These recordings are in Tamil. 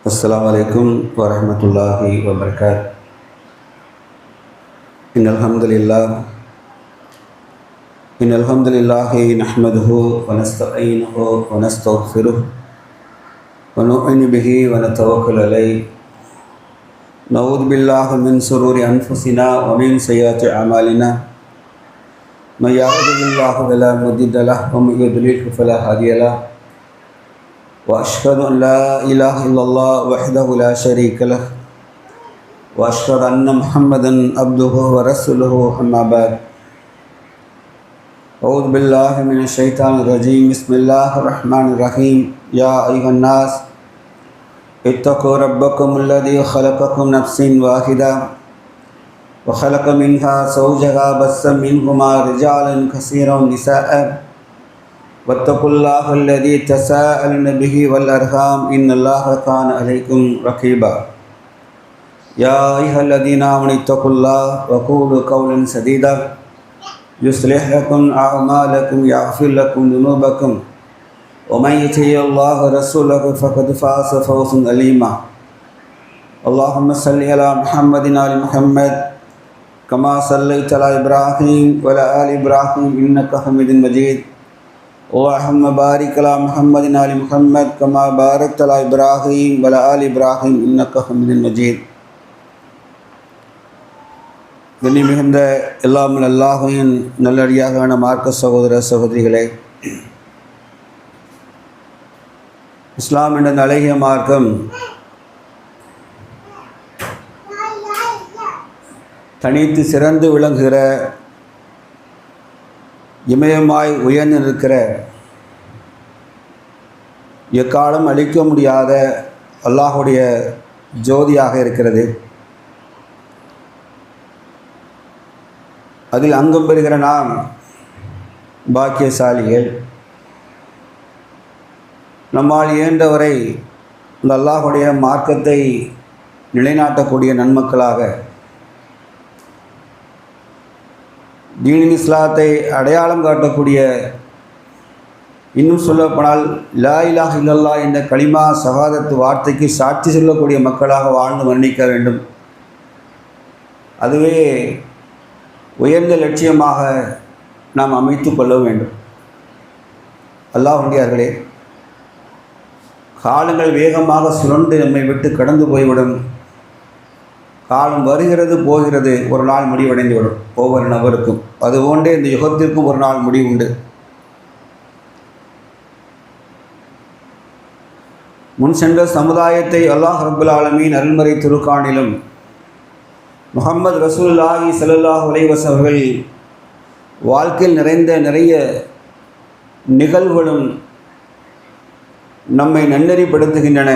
अस्सलामु अलैकुम वरहमतुल्लाहि वबरकातुहू। इन्नल हम्दुलिल्लाहि नहमदुहु व नस्तईनुहु व नस्तगफिरुहु व नु'मिनु बिही व नतवक्कलु अलैहि। नऊज़ु बिल्लाहि मिन शुरूरि अनफुसिना व मिन सय्यिआति अमालिना। मन यहदिहिल्लाहु फला मुदिल्ल लहु व मन युद्लिलहु फला हादिय लहु। वअशहदु अन ला इलाहा इल्लल्लाह वहदहु ला शरीक लहु व अशहदु अन्न मुहम्मदन अब्दुहु व रसूलुहु अम्मा बाद। औज़ु बिल्लाहि मिनश शैतानिर रजीम। बिस्मिल्लाहिर रहमानिर रहीम। या अय्युहन्नास इत्तक़ू रब्बकुमुल्लज़ी ख़लक़कुम नफ्सिन वाहिदा व ख़लक़ मिन्हा ज़ौजहा बस्स मिन्हुमा रिजालन कसीरन व निसाअ वत्तक़ुल्लाहल्लज़ी तसाअलून बिही वल अरहाम इन्नल्लाह कान अलैकुम रक़ीबा। या अय्युहल्लज़ीना आमनू इत्तक़ुल्लाह व क़ूलू क़ौलन सदीदा युस्लिह लकुम अअमालकुम यग़फ़िर लकुम ज़ुनूबकुम व मन युतिइल्लाह व रसूलहु फ़क़द फ़ाज़ फ़ौज़न अज़ीमा। अल्लाहुम्मा सल्लि अला मुहम्मदिन व आलि मुहम्मद कमा सल्लैता अला इब्राहीम व अला आलि इब्राहीम इन्नका हमीदुम मजीद। अल्लाहुम्मा बारिक अला मुहम्मदिन व आलि मुहम्मद कमा बारकता अला इब्राहीम व अला आलि इब्राहीम इन्नका हमीदुम मजीद। கண்ணி மிகுந்த எல்லாம் அல்லாஹ்வின் நல்லடியாரான மார்க்க சகோதர சகோதரிகளே, இஸ்லாம் என்ற அழகிய மார்க்கம் தனித்து சிறந்து விளங்குகிற, இமயமாய் உயர்ந்து நிற்கிற, எக்காலம் அழிக்க முடியாத அல்லாஹுடைய ஜோதியாக இருக்கிறது. அதில் அங்கம் பெறுகிற நாம் பாக்கியசாலிகள். நம்மால் இயன்றவரை இந்த அல்லாஹுடைய மார்க்கத்தை நிலைநாட்டக்கூடிய நன்மக்களாக, தீனின் இஸ்லாத்தை அடையாளம் காட்டக்கூடிய, இன்னும் சொல்லப்போனால் லா இலாஹ இல்லல்லாஹ் என்ற கலிமா ஷஹாதத் வார்த்தைக்கு சாட்சி சொல்லக்கூடிய மக்களாக வாழ்ந்து மரணிக்க வேண்டும். அதுவே உயர்ந்த லட்சியமாக நாம் அமைத்து கொள்ள வேண்டும். அல்லாஹ்வுடையார்களே, காலங்கள் வேகமாக சுழன்று நம்மை விட்டு கடந்து போய்விடும். காலம் வருகிறது போகிறது, ஒரு நாள் முடிவடைந்துவிடும் ஒவ்வொரு நபருக்கும். அதுபோன்றே இந்த யுகத்திற்கும் ஒரு நாள் முடிவுண்டு. முன் சென்ற சமுதாயத்தை அல்லாஹ் ரப்புல் ஆலமீன் அருள்மறை திருக்குர்ஆனிலும் முஹம்மது ரசூலுல்லாஹி ஸல்லல்லாஹு அலைஹி வஸல்லம் அவர்கள் வாழ்க்கையில் நிறைய நிகழ்வுகளும் நம்மை நன்னெறிப்படுத்துகின்றன,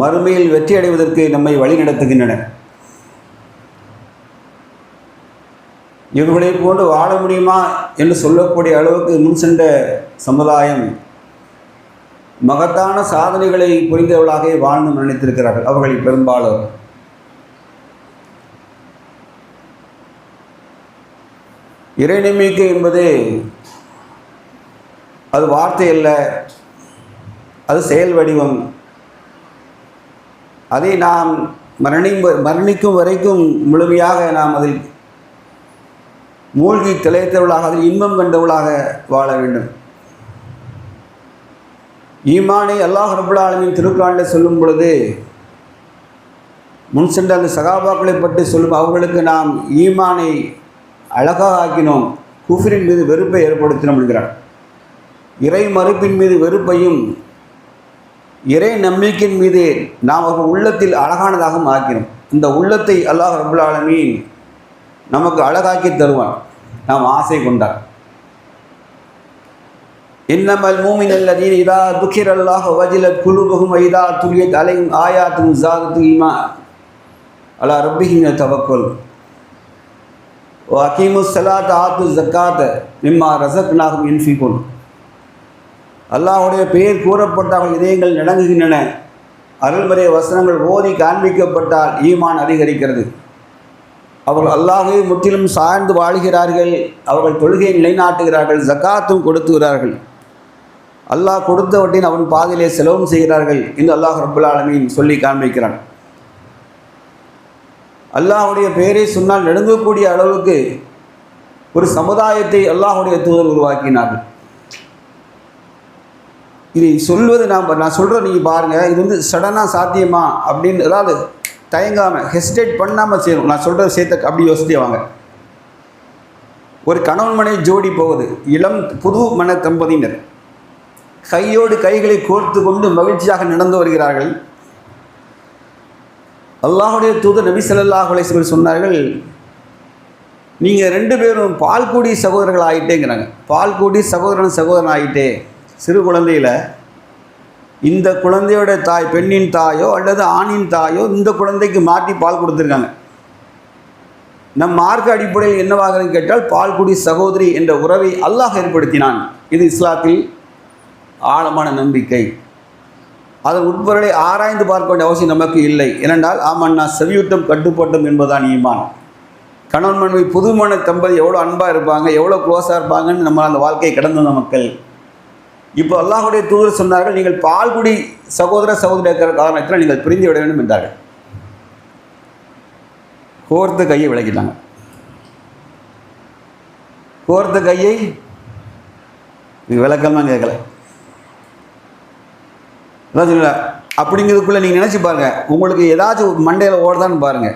மறுமையில் வெற்றி அடைவதற்கு நம்மை வழிநடத்துகின்றன. இவர்களை போன்று வாழ முடியுமா என்று சொல்லக்கூடிய அளவுக்கு முன் சென்ற சமுதாயம் மகத்தான சாதனைகளை புரிந்தவர்களாக வாழ்ந்து மரணித்திருக்கிறார்கள். அவர்களில் பெரும்பாலும் இறை நம்பிக்கை என்பது அது வார்த்தை அல்ல, அது செயல் வடிவம். அதை நாம் மரணிக்கும் வரைக்கும் முழுமையாக நாம் அதில் மூழ்கி திளைத்தவர்களாக, அதில் இன்பம் கண்டவர்களாக வாழ வேண்டும். ஈமானை அல்லாஹ் ரப்புல் ஆலமீன் திருக்குர்ஆனில் சொல்லும் பொழுது, முன் சென்ற அந்த சகாபாக்களை பற்றி சொல்லும், அவர்களுக்கு நாம் ஈமானை அழகாக ஆக்கினோம், குஃப்ரின் மீது வெறுப்பை ஏற்படுத்தினோம் என்கிறார். இறை மறுப்பின் மீது வெறுப்பையும் இறை நம்பிக்கையின் மீது நாம் அவர்கள் உள்ளத்தில் அழகானதாகவும் ஆக்கினோம். இந்த உள்ளத்தை அல்லாஹ் ரப்புல் ஆலமீன் நமக்கு அழகாக்கி தருவான், நாம் ஆசை கொண்டார். இன்னமல் மூமினல்லதீன இதா துக்கிரல்லாஹு வஜிலத் குலூபுஹும் வ இதா துலியத் அலைஹிம் ஆயாத்துஹு ஸாதத்துஹும் ஈமான் அலா ரப்பிஹிம் யதவக்கல் வ அகீமுஸ் ஸலாத்த ஆத்து ஸக்காத்த மிம்மா ரஸக்னாஹும் யுன்ஃபிகூன். அல்லாஹ்வுடைய பெயர் கூறப்பட்டால் இதயங்கள் நடங்குகின்றன. அருள்மறை வசனங்கள் ஓதி காண்பிக்கப்பட்டால் ஈமான் அதிகரிக்கிறது. அவர்கள் அல்லாஹ்வை முற்றிலும் சார்ந்து வாழ்கிறார்கள். அவர்கள் தொழுகையை நிலைநாட்டுகிறார்கள், ஜக்காத்தும் கொடுத்துகிறார்கள். அல்லாஹ் கொடுத்தவற்றின் அவன் பாதையிலே செலவும் செய்கிறார்கள் என்று அல்லாஹ் ரப்புல் ஆலமீன் சொல்லி காண்பிக்கிறான். அல்லாஹுடைய பெயரை சொன்னால் நடுங்கக்கூடிய அளவுக்கு ஒரு சமுதாயத்தை அல்லாஹுடைய தூதர் உருவாக்கினார்கள். இதை சொல்வது நான் சொல்கிறேன், நீங்கள் பாருங்கள், இது வந்து சடனாக சாத்தியமா அப்படின்னு ஏதாவது தயங்காமல் ஹெசிடேட் பண்ணாமல் செய்யணும். நான் சொல்கிற விஷயத்தை அப்படி யோசித்தே வாங்க. ஒரு கணவன் மனைவி ஜோடி போகுது, இளம் புது மன தம்பதியினர் கையோடு கைகளை கோர்த்து கொண்டு மகிழ்ச்சியாக நடந்து வருகிறார்கள். அல்லாஹுடைய தூதர் நபி ஸல்லல்லாஹு அலைஹி வஸல்லம் சொன்னார்கள், நீங்கள் 2 பேரும் பால்குடி சகோதரர்கள் ஆகிட்டேங்கிறாங்க. பால்குடி சகோதரன் ஆகிட்டே. சிறு குழந்தையில் இந்த குழந்தையோட தாய் பெண்ணின் தாயோ அல்லது ஆணின் தாயோ இந்த குழந்தைக்கு மாற்றி பால் கொடுத்துருக்காங்க. நம் மார்க்க அடிப்படையில் என்னவாகிறது கேட்டால் பால்குடி சகோதரி என்ற உறவை அல்லாஹ் ஏற்படுத்தினான். இது இஸ்லாத்தில் ஆழமான நம்பிக்கை. அதன் உட்பொருளை ஆராய்ந்து பார்க்க வேண்டிய அவசியம் நமக்கு இல்லை. ஏனென்றால் ஆமன்னா செவியுட்டம் கட்டுப்பட்டும் என்பதுதான் ஈமான். கணவன் மனைவி புதுமண தம்பதி எவ்வளோ அன்பாக இருப்பாங்க, எவ்வளோ க்ளோஸாக இருப்பாங்கன்னு நம்ம அந்த வாழ்க்கையை கடந்து வந்த மக்கள். இப்போ அல்லாஹுடைய தூதர் சொன்னார்கள், நீங்கள் பால்குடி சகோதரி இருக்கிற காரணத்தில் நீங்கள் பிரிந்து விட வேண்டும் என்றார்கள். கோர்த்த கையை விளக்கிட்டாங்க. கோர்த்த கையை விளக்கம்லாம் கேட்கல. அதான் சொல்லல. அப்படிங்கிறதுக்குள்ளே நீங்கள் நினச்சி பாருங்கள், உங்களுக்கு ஏதாச்சும் மண்டையில் ஓடுதான்னு பாருங்கள்.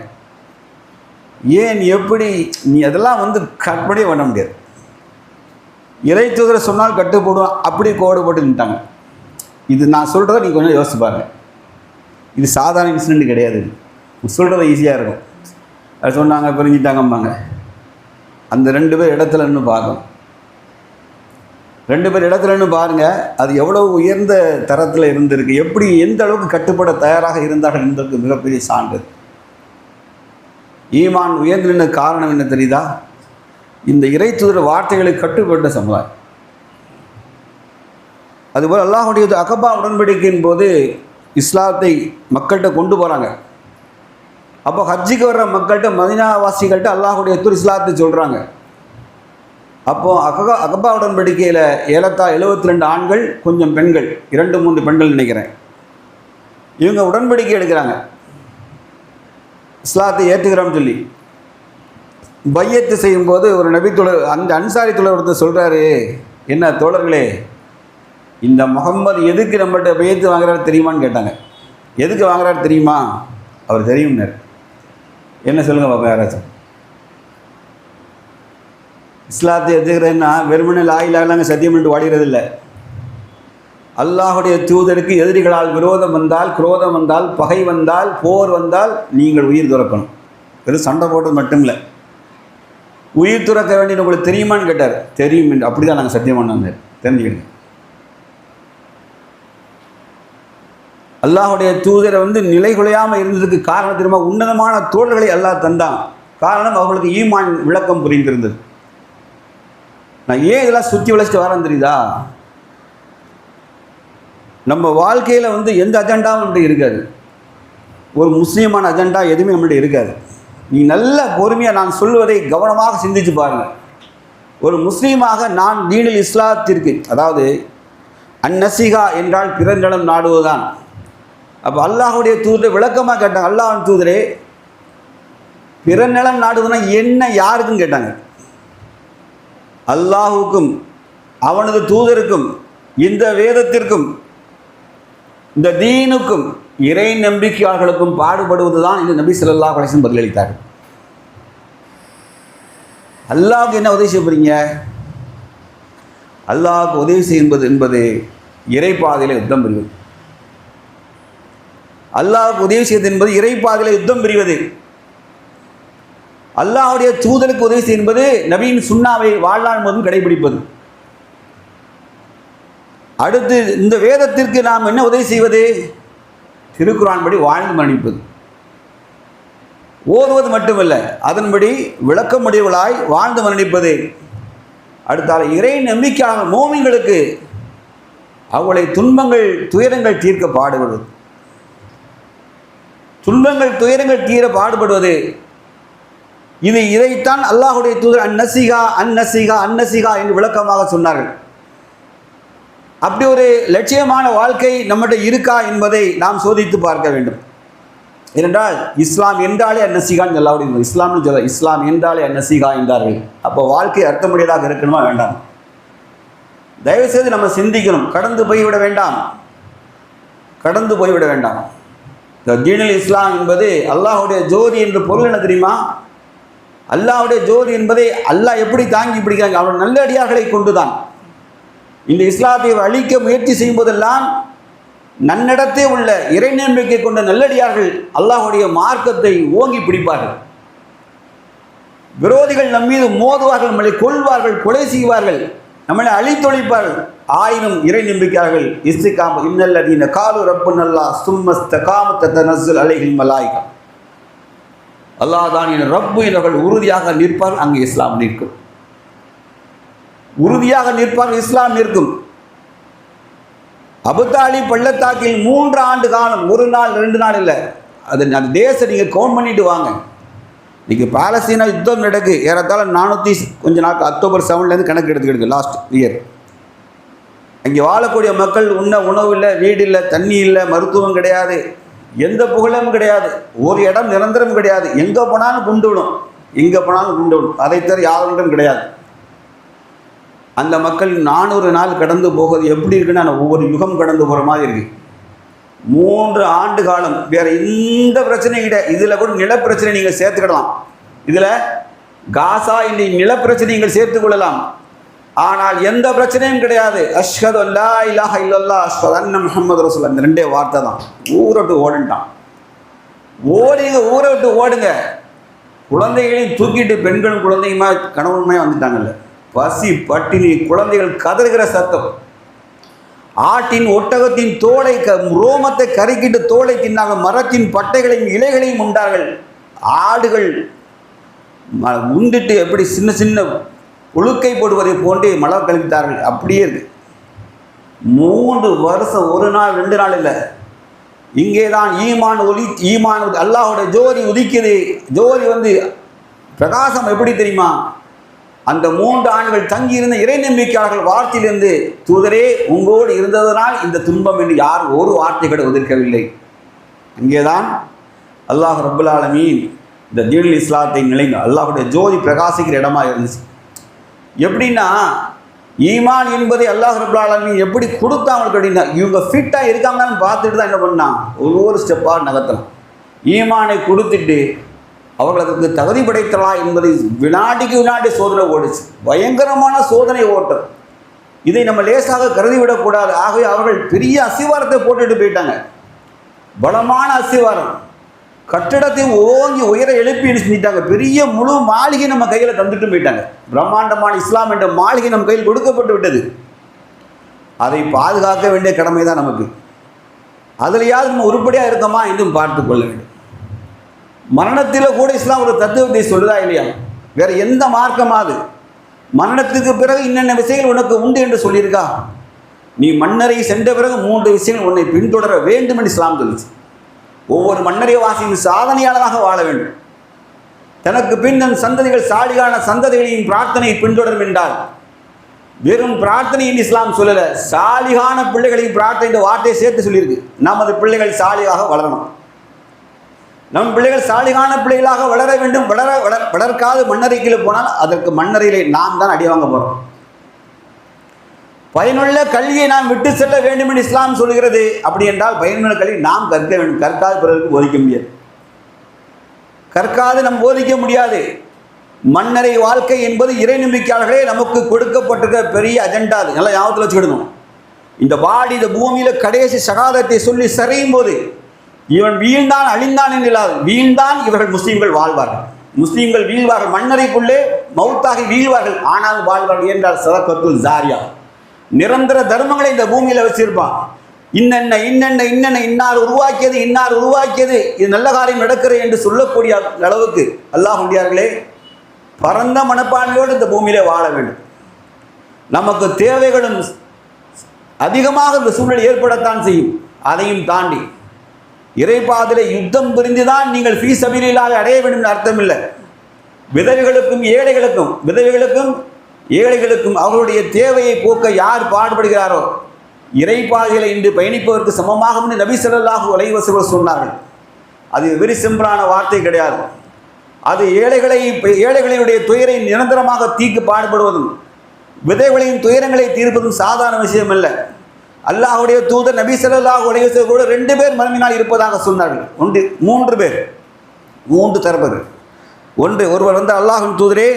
ஏன் எப்படி நீ அதெல்லாம் வந்து கற்பனையே பண்ண முடியாது. இறை தூதரை சொன்னால் கட்டுப்படும், அப்படி கோடு போட்டு நின்ட்டாங்க. இது நான் சொல்கிறத நீங்கள் கொஞ்சம் யோசிச்சு பாருங்கள். இது சாதாரண இன்சிடென்ட் கிடையாது. சொல்கிறது ஈஸியாக இருக்கும். அது சொன்னாங்க பிரிஞ்சிட்டாங்கம்பாங்க. அந்த 2 பேர் இடத்துல நின்று பார்க்கணும். 2 பேர் இடத்துல நின்று பாருங்கள், அது எவ்வளவு உயர்ந்த தரத்தில் இருந்திருக்கு, எப்படி எந்த அளவுக்கு கட்டுப்பட தயாராக இருந்தார்கள் என்பதற்கு மிகப்பெரிய சான்று. ஈமான் உயர்ந்து நின்ற காரணம் என்ன தெரியுதா? இந்த இறை தூதர் வார்த்தைகளுக்கு கட்டுப்பட்ட சமுதாயம். அதுபோல் அல்லாஹுடைய அகபா உடன்படிக்கையின் போது இஸ்லாத்தை மக்கள்கிட்ட கொண்டு போகிறாங்க. அப்போ ஹஜ்ஜிக்கு வர்ற மக்கள்கிட்ட மதீனாவாசிகள்கிட்ட அல்லாஹுடைய தூதர் இஸ்லாத்தை சொல்கிறாங்க. அப்போது அகபா உடன்படிக்கையில் ஏறத்தாழ 72 ஆண்கள், கொஞ்சம் பெண்கள், 2-3 பெண்கள் நினைக்கிறேன், இவங்க உடன்படிக்கை எடுக்கிறாங்க இஸ்லாத்தை ஏற்றுக்கிறோம்னு சொல்லி. பையத்து செய்யும்போது ஒரு நபி தோழர், அந்த அன்சாரி தோழர் ஒருத்தர் சொல்கிறாரு, என்ன தோழர்களே, இந்த முகம்மது எதுக்கு நம்மகிட்ட பையத்து வாங்குறாரு தெரியுமான்னு கேட்டாங்க. எதுக்கு வாங்குறாரு தெரியுமா? அவர் தெரியும்னார். என்ன சொல்லுங்கள் பாப்பா யாராச்சும். இஸ்லாத்தை எதுக்குறேன்னா வெறுமனே லாயிலாங்க சத்தியம் என்று வாடுகிறது இல்லை. அல்லாஹுடைய தூதருக்கு எதிரிகளால் விரோதம் வந்தால், குரோதம் வந்தால், பகை வந்தால், போர் வந்தால் நீங்கள் உயிர் துறக்கணும். வெறும் சண்டை போட்டது மட்டும் இல்லை, உயிர் துறக்க வேண்டிய உங்களுக்கு தெரியுமான்னு கேட்டார். தெரியும் என்று. அப்படி தான் நாங்கள் சத்தியம் பண்ணாங்க. தெரிஞ்சுக்கிடுங்க. அல்லாஹுடைய தூதரை வந்து நிலை குலையாமல் இருந்ததுக்கு காரணம் தெரியுமா? உன்னதமான தோழர்களை அல்லாஹ் தந்தான். காரணம் அவர்களுக்கு ஈமான் விளக்கம் புரிந்திருந்தது. நான் ஏன் இதெல்லாம் சுற்றி வளைச்சிட்டு வரேன் தெரியுதா? நம்ம வாழ்க்கையில் வந்து எந்த அஜெண்டாவும் நம்மகிட்ட இருக்காது. ஒரு முஸ்லீமான அஜெண்டா எதுவுமே நம்மகிட்ட இருக்காது. நீ நல்ல பொறுமையாக நான் சொல்வதை கவனமாக சிந்திச்சு பாருங்கள். ஒரு முஸ்லீமாக நான் தீனில் இஸ்லாத்திற்கு, அதாவது அந்நசிகா என்றால் பிறந்தளம் நாடுவதுதான். அப்போ அல்லாஹுடைய தூதரை விளக்கமாக கேட்டாங்க. அல்லாஹ் தூதரே, பிறநிலம் நாடுவதுனா என்ன, யாருக்குன்னு கேட்டாங்க. அல்லாஹுக்கும் அவனது தூதருக்கும் இந்த வேதத்திற்கும் இந்த தீனுக்கும் இறை நம்பிக்கையாளர்களுக்கும் பாடுபடுவது தான் இந்த நபி ஸல்லல்லாஹு அலைஹி வஸல்லம் பதிலளித்தார். அல்லாஹ்வுக்கு என்ன உதவி செய்ய போறீங்க? அல்லாஹ்வுக்கு உதவி செய்வது என்பது இறைப்பாதையில் யுத்தம் புரிவது. அல்லாஹ்வுக்கு உதவி செய்வது என்பது இறைப்பாதையில் யுத்தம் புரிவது. அல்லாஹ்வுடைய தூதருக்கு உதவி செய்வது என்பது நபியின் சுன்னாவை வாழ்நாள் முழுவதும் கடைபிடிப்பது. அடுத்து இந்த வேதத்திற்கு நாம் என்ன உதவி செய்வது? திருக்குர்ஆன் படி வாழ்ந்து மரணிப்பது. ஓதுவது மட்டுமல்ல, அதன்படி விளக்கமுடையவளாய் வாழ்ந்து மரணிப்பது. அடுத்தால இறை நம்பிக்கையாளர் மோமின்களுக்கு அவளை துன்பங்கள் துயரங்கள் தீர்க்க பாடுபடுவது. துன்பங்கள் துயரங்கள் தீர பாடுபடுவது. இதைத்தான் அல்லாஹுடைய தூதர் அந்நசிகா அந்நசிகா அந்நசிகா என்று விளக்கமாக சொன்னார்கள். அப்படி ஒரு லட்சியமான வாழ்க்கை நம்மகிட்ட இருக்கா என்பதை நாம் சோதித்து பார்க்க வேண்டும். ஏனென்றால் இஸ்லாம் என்றாலே அன்னசிகான்னு எல்லாருடைய இஸ்லாம்னு சொல்ல, இஸ்லாம் என்றாலே அன்னசிகா என்றார்கள். அப்போ வாழ்க்கை அர்த்தமுடையதாக இருக்கணுமா வேண்டாம்? தயவுசெய்து நம்ம சிந்திக்கணும். கடந்து போய்விட வேண்டாம். இந்த தீனுல் இஸ்லாம் என்பது அல்லாஹுடைய ஜோதி என்று பொருள் என்ன தெரியுமா? அல்லாஹுடைய ஜோதி என்பதை அல்லாஹ் எப்படி தாங்கி பிடிக்கிறாங்க? அவருடைய நல்லடியார்களை கொண்டுதான். இந்த இஸ்லாத்தை அழிக்க முயற்சி செய்யும் போதெல்லாம் நன்னடத்தே உள்ள இறை நம்பிக்கை கொண்ட நல்லடியார்கள் அல்லாஹுடைய மார்க்கத்தை ஓங்கி பிடிப்பார்கள். விரோதிகள் நம் மீது மோதுவார்கள், நம்மளை கொள்வார்கள், கொலை செய்வார்கள், நம்மளை அழித்தொழிப்பார்கள். ஆயினும் இறை நம்பிக்கையார்கள் இஸ்திகாம இன்னல்லதீன காலு ரப்புனல்லாஹ் சும்மஸ்தகாமத் தனஸ்ஸல் அலைஹில் மலாயிகா, அல்லாஹ் தான் என் ரப்பு இவர்கள் உறுதியாக நிற்பார்கள். அங்கே இஸ்லாம் நிற்கும். உறுதியாக நிற்பார்கள், இஸ்லாம் நிற்கும். அபுதாலி பள்ளத்தாக்கில் 3 ஆண்டு காலம், 1 நாள் 2 நாள் இல்லை, அது அந்த தேசம் நீங்கள் கவுண்ட் பண்ணிட்டு வாங்க. இன்றைக்கி பாலஸ்தீனா யுத்தம் நடக்கு. ஏறத்தாழ 400 கொஞ்ச நாள் அக்டோபர் 7 கணக்கு எடுத்துக்கிடுங்க. லாஸ்ட் இயர் அங்கே வாழக்கூடிய மக்கள் உண்ண உணவு இல்லை, வீடு இல்லை, தண்ணி இல்லை, மருத்துவம் கிடையாது, எந்த புகழும் கிடையாது, ஒரு இடம் நிரந்தரம் கிடையாது. எங்கே போனாலும் குண்டு விடும், அதை தவிர யாரும் கிடையாது. அந்த மக்கள் 400 நாள் கடந்து போகிறது எப்படி இருக்குன்னா ஒவ்வொரு யுகம் கடந்து போகிற மாதிரி இருக்கு. 3 ஆண்டு காலம் வேறு எந்த பிரச்சனையும் கிடையாது. இதில் கூட நிலப்பிரச்சனை நீங்கள் சேர்த்துக்கிடலாம். இதில் காசா இந்த நிலப்பிரச்சனை நீங்கள் சேர்த்துக்கொள்ளலாம். ஆனால் எந்த பிரச்சனையும் கிடையாது. அஷ்ஹது அல்லா இலாஹ இல்லல்லாஹ் அஷ்ஹது அன்ன முஹம்மது ரசூலுல்லாஹ், இந்த 2 வார்த்தை தான். ஊரை விட்டு ஓடுன்ட்டான். ஊரை விட்டு ஓடுங்க. குழந்தைகளையும் தூக்கிட்டு பெண்களும் குழந்தையுமா கணவனுமே வந்துட்டாங்கல்ல. பசி பட்டினி, குழந்தைகள் கதறுகிற சத்தம். ஆட்டின் ஒட்டகத்தின் தோலை ரோமத்தை கறிக்கிட்டு தோலை தின்னாங்க. மரத்தின் பட்டைகளையும் இலைகளையும் உண்டார்கள். ஆடுகள் உண்டிட்டு எப்படி சின்ன சின்ன ஒழுக்கை போடுவதை போன்றே மலர் கழித்தார்கள். அப்படியே இருக்கு. 3 வருஷம், 1 நாள் 2 நாள் இல்லை. இங்கே தான் ஈமான் அல்லாஹோட ஜோதி உதிக்குது. ஜோதி பிரகாசம் எப்படி தெரியுமா? அந்த 3 ஆண்டுகள் தங்கியிருந்த இறை நம்பிக்கையாளர்கள் வார்த்தையிலிருந்து, தூதரே உங்களோடு இருந்ததனால் இந்த துன்பம் என்று யாரும் ஒரு வார்த்தை கூட உதிர்க்கவில்லை. இங்கேதான் அல்லாஹ் ரப்புல் ஆலமீன் இந்த தீனுல் இஸ்லாத்தை நிலைங்க அல்லாஹுடைய ஜோதி பிரகாசிக்கிற இடமா இருந்துச்சு. எப்படின்னா ஈமான் என்பதை அல்லாஹ் ரப்புல் ஆலமீன் எப்படி கொடுத்தாங்க அப்படின்னா, இவங்க ஃபிட்டாக இருக்காங்கன்னு பார்த்துட்டு தான் என்ன பண்ணான், ஒவ்வொரு ஸ்டெப்பாக நகர்த்தலாம். ஈமானை கொடுத்துட்டு அவர்களுக்கு தகுதி படைத்தலா என்பதை வினாடிக்கு வினாடி சோதனை ஓடிச்சு. பயங்கரமான சோதனை ஓட்டம். இதை நம்ம லேசாக கருதிவிடக்கூடாது. ஆகவே அவர்கள் பெரிய அசிவாரத்தை போட்டுட்டு போயிட்டாங்க. பலமான அசிவாரம். கட்டிடத்தை ஓங்கி உயர எழுப்பி செஞ்சிட்டாங்க. பெரிய முழு மாளிகை நம்ம கையில் தந்துட்டு போயிட்டாங்க. பிரம்மாண்டமான இஸ்லாம் என்ற மாளிகை நம்ம கையில் கொடுக்கப்பட்டு விட்டது. அதை பாதுகாக்க வேண்டிய கடமை தான் நமக்கு. அதுலையாவது நம்ம உருப்படியாக இருக்கோமா என்றும் பார்த்து கொள்ள வேண்டும். மரணத்தில் கூட இஸ்லாம் ஒரு தத்துவத்தை சொல்லுதா இல்லையா? வேற எந்த மார்க்கமாவது மரணத்துக்கு பிறகு இன்னென்ன விஷயங்கள் உனக்கு உண்டு என்று சொல்லியிருக்கா? நீ மன்னரை சென்ற பிறகு 3 விஷயங்கள் உன்னை பின்தொடர வேண்டும் என்று இஸ்லாம் சொல்லுச்சு. ஒவ்வொரு மன்னரை வாசியும் சாதனையாளராக வாழ வேண்டும். தனக்கு பின் தன் சந்ததிகள் சாலிகான சந்ததிகளையும் பிரார்த்தனை பின்தொடரும் என்றால், வெறும் பிரார்த்தனையின் இஸ்லாம் சொல்லலை, சாலிகான பிள்ளைகளையும் பிரார்த்தனை என்ற வார்த்தையை சேர்த்து சொல்லியிருக்கு. நமது பிள்ளைகள் சாலியாக வளரணும். நம் பிள்ளைகள் சாலிகான பிள்ளைகளாக வளர வேண்டும். வளர்க்காத மன்னரைக்கீழே போனால் அதற்கு மன்னரையிலே நாம் தான் அடி வாங்க போகிறோம். பயனுள்ள கல்வியை நாம் விட்டு செல்ல வேண்டும் என்று இஸ்லாம் சொல்கிறது. அப்படி என்றால் பயனுள்ள கல்வி நாம் கற்க வேண்டும். கற்காத பிறருக்கு போதிக்க முடியாது. கற்காது நம் போதிக்க முடியாது. மன்னரை வாழ்க்கை என்பது இறை நம்பிக்கையாளர்களே நமக்கு கொடுக்கப்பட்டிருக்க பெரிய அஜெண்டா. அது நல்லா ஞாபகத்தில் வச்சுக்கிடணும். இந்த பாடி இந்த பூமியில் கடைசி சகாதத்தை சொல்லி சரியும் போது இவன் வீழ்ந்தான் அழிந்தான் என்றால் வீழ்ந்தான் இவர்கள் முஸ்லீம்கள் வாழ்வார்கள். முஸ்லீம்கள் வீழ்வார்கள். மன்னரைக்குள்ளே மௌத்தாகி வீழ்வார்கள். ஆனால் வாழ்வார்கள் என்றால் சதகத்துல் ஜாரியா, நிரந்தர தர்மங்களை இந்த பூமியில் வச்சிருப்பான். இன்னார் உருவாக்கியது இது நல்ல காரியம் நடக்கிறது என்று சொல்லக்கூடிய அளவுக்கு அல்லாஹ் முடியார்களே பரந்த மனப்பான்மையோடு இந்த பூமியிலே வாழ வேண்டும். நமக்கு தேவைகளும் அதிகமாக இந்த சூழ்நிலை ஏற்படத்தான் செய்யும். அதையும் தாண்டி இறைபாதிலே யுத்தம் புரிந்துதான் நீங்கள் ஃபீ சபீலில்லாஹ் அடைய வேண்டும் என்று அர்த்தம் இல்லை. விதவைகளுக்கும் ஏழைகளுக்கும் அவர்களுடைய தேவையை போக்க யார் பாடுபடுகிறாரோ இறைப்பாதையில் இன்று பயணிப்பதற்கு சமமாகும் என்று நபி ஸல்லல்லாஹு அலைஹி வஸல்லம் சொன்னார்கள். அது வெரி சிம்பிளான வார்த்தை கிடையாது. அது ஏழைகளினுடைய துயரை நிரந்தரமாக தீர்க்க பாடுபடுவதும் விதைகளின் துயரங்களை தீர்ப்பதும் சாதாரண விஷயம் அல்ல. அல்லாஹ்வுடைய தூதர் நபி ஸல்லல்லாஹு அலைஹி வஸல்லம் கூட 2 பேர் மறுமையினால் இருப்பதாக சொன்னார்கள். 3 பேர், 3 தரப்பர். ஒருவர் வந்து அல்லாஹ்வின் தூதரே,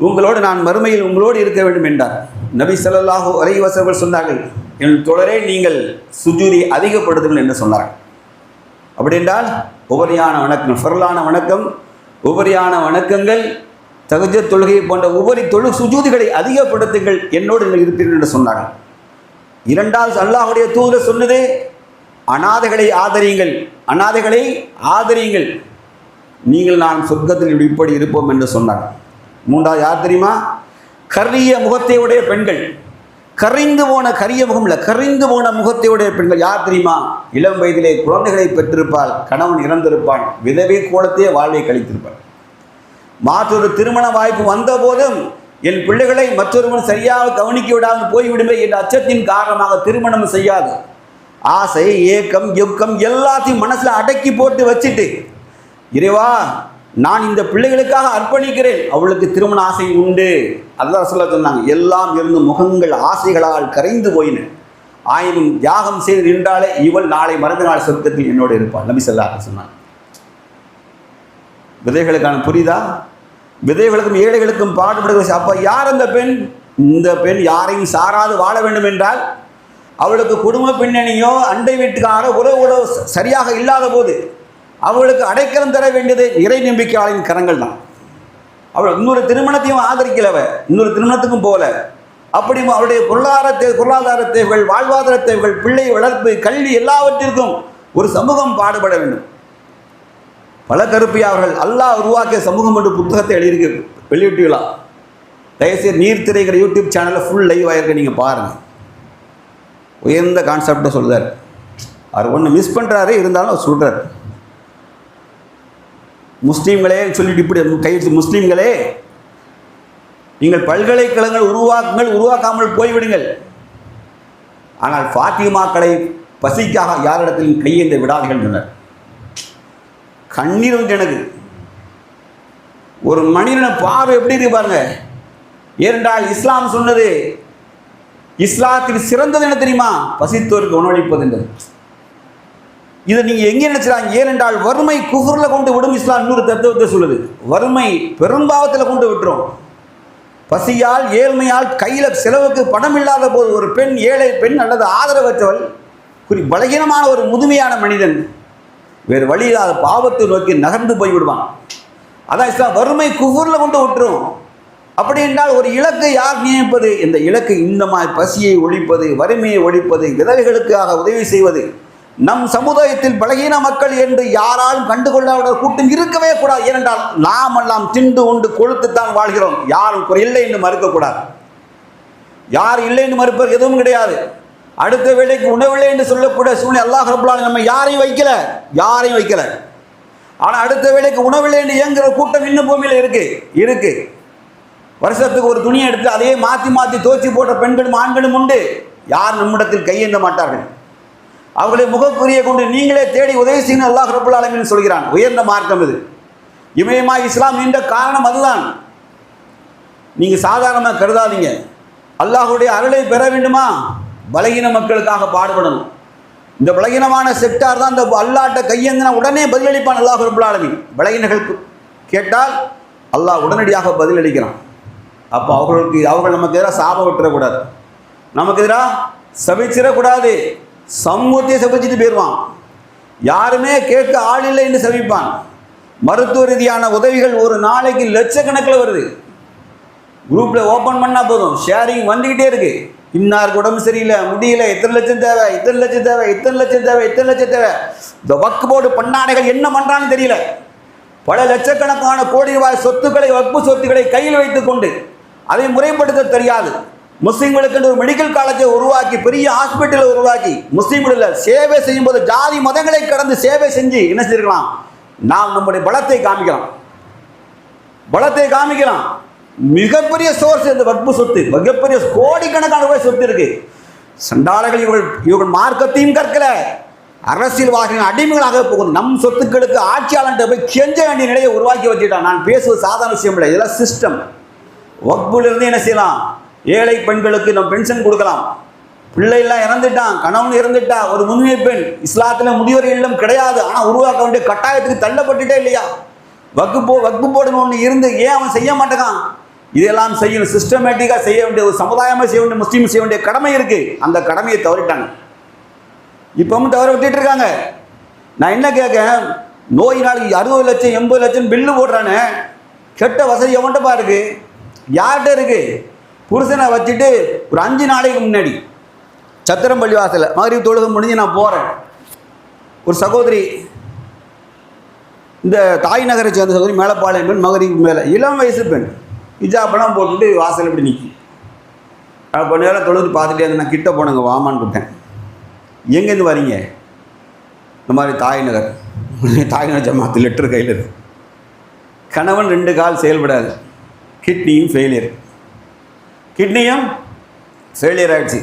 உங்களோடு நான் மறுமையில் உங்களோடு இருக்க வேண்டும் என்றார். நபி ஸல்லல்லாஹு அலைஹி வஸல்லம் சொன்னார்கள், என் தோழரே நீங்கள் சுஜூதை அதிகப்படுத்துங்கள் என்று சொன்னார்கள். அப்படி என்றால் உபரியான வணக்கம், ஃபர்லான வணக்கம், உபரியான வணக்கங்கள், தஹஜ்ஜுத் தொழுகை போன்ற உபரி சுஜூதுகளை அதிகப்படுத்துங்கள், என்னோடு நீங்கள் இருப்பீர்கள் என்று சொன்னார்கள். இரண்டாவது அல்லாஹ்வுடைய தூதர் சொன்னது, அநாதைகளை ஆதரியுங்கள், அநாதைகளை ஆதரியுங்கள், நீங்கள் நான் சொர்க்கத்தில் இப்படி இருப்போம் என்று சொன்னார்கள். மூன்றாவது யார் தெரியுமா? கரிய முகத்தையுடைய பெண்கள். கரிந்து போன கரிய முகம் இல்லை, கரிந்து போன முகத்தையுடைய பெண்கள் யார் தெரியுமா? இளம் வயதிலே குழந்தைகளை பெற்றிருப்பாள், கணவன் இறந்திருப்பாள், விதவை கோலத்தையே வாழ்வை கழித்திருப்பாள். மற்றொரு திருமண வாய்ப்பு வந்த போதும் என் பிள்ளைகளை மற்றொருவன் சரியாக கவனிக்க விடாமல் போய்விடுமே என்ற அச்சத்தின் காரணமாக திருமணம் செய்யாது ஆசை, ஏக்கம், யுக்கம் எல்லாத்தையும் மனசில் அடக்கி போட்டு வச்சுட்டு, இறைவா நான் இந்த பிள்ளைகளுக்காக அர்ப்பணிக்கிறேன், அவளுக்கு திருமண ஆசை உண்டு. அதுதான் சொல்ல சொன்னாங்க. எல்லாம் இருந்து முகங்கள் ஆசைகளால் கரைந்து போயின, ஆயினும் தியாகம் செய்து நின்றாலே இவள் நாளை மறுநாள் சொர்க்கத்தில் என்னோடு இருப்பாள். நபி ஸல்லல்லாஹு அலைஹி வஸல்லம். விதைகளுக்கான புரிதா? விதைகளுக்கும் ஏழைகளுக்கும் பாடுபடுகிற அப்போ யார் அந்த பெண்? இந்த பெண் யாரையும் சாராது வாழ வேண்டும் என்றால் அவளுக்கு குடும்ப பின்னணியோ அண்டை வீட்டுக்கார உறவு சரியாக இல்லாத போது அவளுக்கு அடைக்கலம் தர வேண்டியது இறை நம்பிக்கையாளரின் கரங்கள் தான். அவள் இன்னொரு திருமணத்தையும் ஆதரிக்கலவ, இன்னொரு திருமணத்துக்கும் போல. அப்படி அவருடைய பொருளாதார தேவைகள், வாழ்வாதார தேவைகள், பிள்ளை வளர்ப்பு, கல்வி எல்லாவற்றிற்கும் ஒரு சமூகம் பாடுபட வேண்டும். பல கருப்பி அவர்கள் அல்லாஹ் உருவாக்கிய சமூகம் என்று புத்தகத்தை வெளியிட்டுள்ளா. தயவுசெய்து நீர்த்திரைகிற யூடியூப் சேனலில் ஃபுல் லைவ் ஆகிருக்க நீங்கள் பாருங்கள். உயர்ந்த கான்செப்டை சொல்கிறார். அவர் ஒன்று மிஸ் பண்ணுறாரு, இருந்தாலும் அவர் சொல்கிறார். முஸ்லீம்களே சொல்லிட்டு இப்படி கையெழுத்து, முஸ்லீம்களே நீங்கள் பல்கலைக்கழகங்கள் உருவாக்காமல் போய்விடுங்கள், ஆனால் ஃபாத்திமாக்களை பசிக்காக யாரிடத்திலும் கையேந்த விடாதீர்கள் சொன்னார். கண்ணீர் வந்து எனக்கு ஒரு மனிதனை பார்வை எப்படி இருக்கு பாருங்க. ஏனென்றால் இஸ்லாம் சொன்னது, இஸ்லாத்தில் சிறந்தது என்ன தெரியுமா? பசித்தோருக்கு உணவளிப்பது என்றது. இதை நீங்கள் எங்கே நினைச்சாங்க? ஏனென்றால் வறுமை குஃப்ரில் கொண்டு விடும். இஸ்லாம் இன்னொரு தத்துவத்தை சொல்லுது, வறுமை பெரும்பாவத்தில் கொண்டு விட்டுரும். பசியால் ஏழ்மையால் கையில் செலவுக்கு பணம் இல்லாத போது ஒரு பெண், ஏழை பெண் அல்லது ஆதரவற்றவள், பலகீனமான ஒரு முதுமையான மனிதன் வேறு வழி இல்லாத பாவத்தை நோக்கி நகர்ந்து போய்விடுவான். அதான் இஸ்லாம் வறுமை குஃப்ரில் கொண்டு விட்டுரும். அப்படி என்றால் ஒரு இலக்கை யார் நியமிப்பது? இந்த இலக்கு இந்த மாதிரி பசியை ஒழிப்பது, வறுமையை ஒழிப்பது, விதவைகளுக்காக உதவி செய்வது. நம் சமுதாயத்தில் பலகீன மக்கள் என்று யாராலும் கண்டுகொள்ளாத கூட்டம் இருக்கவே கூடாது. ஏனென்றால் நாம் எல்லாம் திண்டு உண்டு கொழுத்துத்தான் வாழ்கிறோம். யாரும் இல்லை என்று மறுக்கக்கூடாது. யார் இல்லை என்று மறுப்பது எதுவும் கிடையாது. அடுத்த வேளைக்கு உணவில்லை என்று சொல்லக்கூடிய சூழ்நிலை அல்லாஹ் ரப்பல் ஆலமீன் நம்ம யாரையும் வைக்கல. ஆனால் அடுத்த வேளைக்கு உணவில்லை என்று இயங்குகிற கூட்டம் இன்னும் பூமியில் இருக்கு. வருஷத்துக்கு ஒரு துணியை எடுத்து அதையே மாற்றி தோச்சி போட்ட பெண்களும் ஆண்களும் உண்டு. யார் நம்மிடத்தில் கையேந்த மாட்டார்கள். அவர்களை முகப்புரிய கொண்டு நீங்களே தேடி உதவி செய்யணும் அல்லாஹ் ரப்பல் ஆலமீன் சொல்கிறான். உயர்ந்த மார்க்கம் இது. இமயமாக இஸ்லாம் நின்ற காரணம் அதுதான். நீங்கள் சாதாரணமாக கருதாதீங்க. அல்லாஹுடைய அருளை பெற வேண்டுமா? பலகீன மக்களுக்காக பாடுபடணும். இந்த பலகீனமான செக்டார் தான் இந்த அல்லாட்ட கையேந்தினா உடனே பதிலளிப்பான் அல்லாஹ் ரப்பல் ஆலமீன். பலகீனர்கள் கேட்டால் அல்லாஹ் உடனடியாக பதிலளிக்கிறான். அப்போ அவர்கள் நமக்கு எதிராக சாபம் விட்டுறக்கூடாது, நமக்கு எதிராக சபிச்சிடக்கூடாது. சமூகத்தை சபிச்சுட்டு போயிடுவான். யாருமே கேட்க ஆள் இல்லை என்று சபிப்பான். மருத்துவ ரீதியான உதவிகள் ஒரு நாளைக்கு லட்சக்கணக்கில் வருது. குரூப்பில் ஓப்பன் பண்ணால் போதும், ஷேரிங் வந்துக்கிட்டே இருக்கு. இன்னாருக்கு உடம்பு சரியில்லை, முடியல, இத்தனை லட்சம் தேவை. இந்த வக்ஃப் போர்டு பண்ணாடைகள் என்ன பண்ணுறான்னு தெரியல. பல லட்சக்கணக்கான கோடி ரூபாய் சொத்துக்களை, வக்ஃப் சொத்துக்களை கையில் வைத்துக்கொண்டு அதை முறைப்படுத்த தெரியாது. முஸ்லீம்களுக்கு ஒரு மெடிக்கல் காலேஜை உருவாக்கி, பெரிய ஹாஸ்பிட்டலை உருவாக்கி, முஸ்லீம்களில் சேவை செய்யும் போது ஜாதி மதங்களை கடந்து சேவை செஞ்சு என்ன செய்யலாம்? நாம் நம்முடைய பலத்தை காமிக்கலாம். மிகப்பெரிய சோர்ஸ் இந்த வக்ஃப் சொத்து, மிகப்பெரிய கோடிக்கணக்கான ரூபாய் சொத்து இருக்கு. சண்டாளர்கள் இவர்கள் மார்க்கத்தையும் கற்கல, அரசியல்வாதிகளின் அடிமைகளாக போகணும். நம் சொத்துக்களுக்கு ஆட்சியாளர்கிட்ட போய் கெஞ்ச வேண்டிய நிலையை உருவாக்கி வச்சுட்டான். நான் பேசுவது சாதாரண விஷயம் இல்லை, இதெல்லாம் சிஸ்டம். வக்புலிருந்து என்ன செய்யலாம்? ஏழை பெண்களுக்கு நம்ம பென்ஷன் கொடுக்கலாம். பிள்ளைலாம் இறந்துட்டான், கணவன் இறந்துட்டா, ஒரு முதுமை பெண் இஸ்லாத்தில் முதியோர் இல்லம் கிடையாது, ஆனால் உருவாக்க வேண்டிய கட்டாயத்துக்கு தள்ளப்பட்டுட்டே இல்லையா? வக்பு போடுன்னு ஒன்று இருந்து ஏன் அவன் செய்ய மாட்டேங்கான்? இதெல்லாம் செய்யணும், சிஸ்டமேட்டிக்காக செய்ய வேண்டிய, ஒரு சமுதாயமாக செய்ய வேண்டிய, முஸ்லீம் செய்ய வேண்டிய கடமை இருக்குது. அந்த கடமையை தவறிட்டாங்க, இப்பவும் தவற விட்டுட்டு இருக்காங்க. நான் என்ன கேட்கேன், நோய் நாளைக்கு 60 லட்சம் 80 லட்சம் பில்லு போடுறானே, கெட்ட வசதி எவன்ட்டப்பா இருக்கு? யார்கிட்ட இருக்கு? புருஷனை வச்சுட்டு ஒரு 5 நாளைக்கு முன்னாடி சத்திரம்பள்ளி வாசலில் மகரிப் தொழுகை முடிஞ்சு நான் போகிறேன். ஒரு சகோதரி, இந்த தாய் நகரை சேர்ந்த சகோதரி, மேலப்பாளையம் பெண், மகரிப் மேலே இளம் வயசு பெண், ஹிஜாபெல்லாம் போட்டுட்டு வாசல் இப்படி நிற்கி. கொஞ்ச நேரம் தொழுது பார்த்துட்டே இருந்து நான் கிட்ட போனேங்க, வாமான்னு கூப்பிட்டேன். எங்கேருந்து வரீங்க? இந்த மாதிரி தாய் நகர் ஜமாத்து லெட்டர் கையில் இருக்கு. கணவன் 2 கால் செயல்படாது, கிட்னியும் ஃபெயிலியர் ஆகிடுச்சு.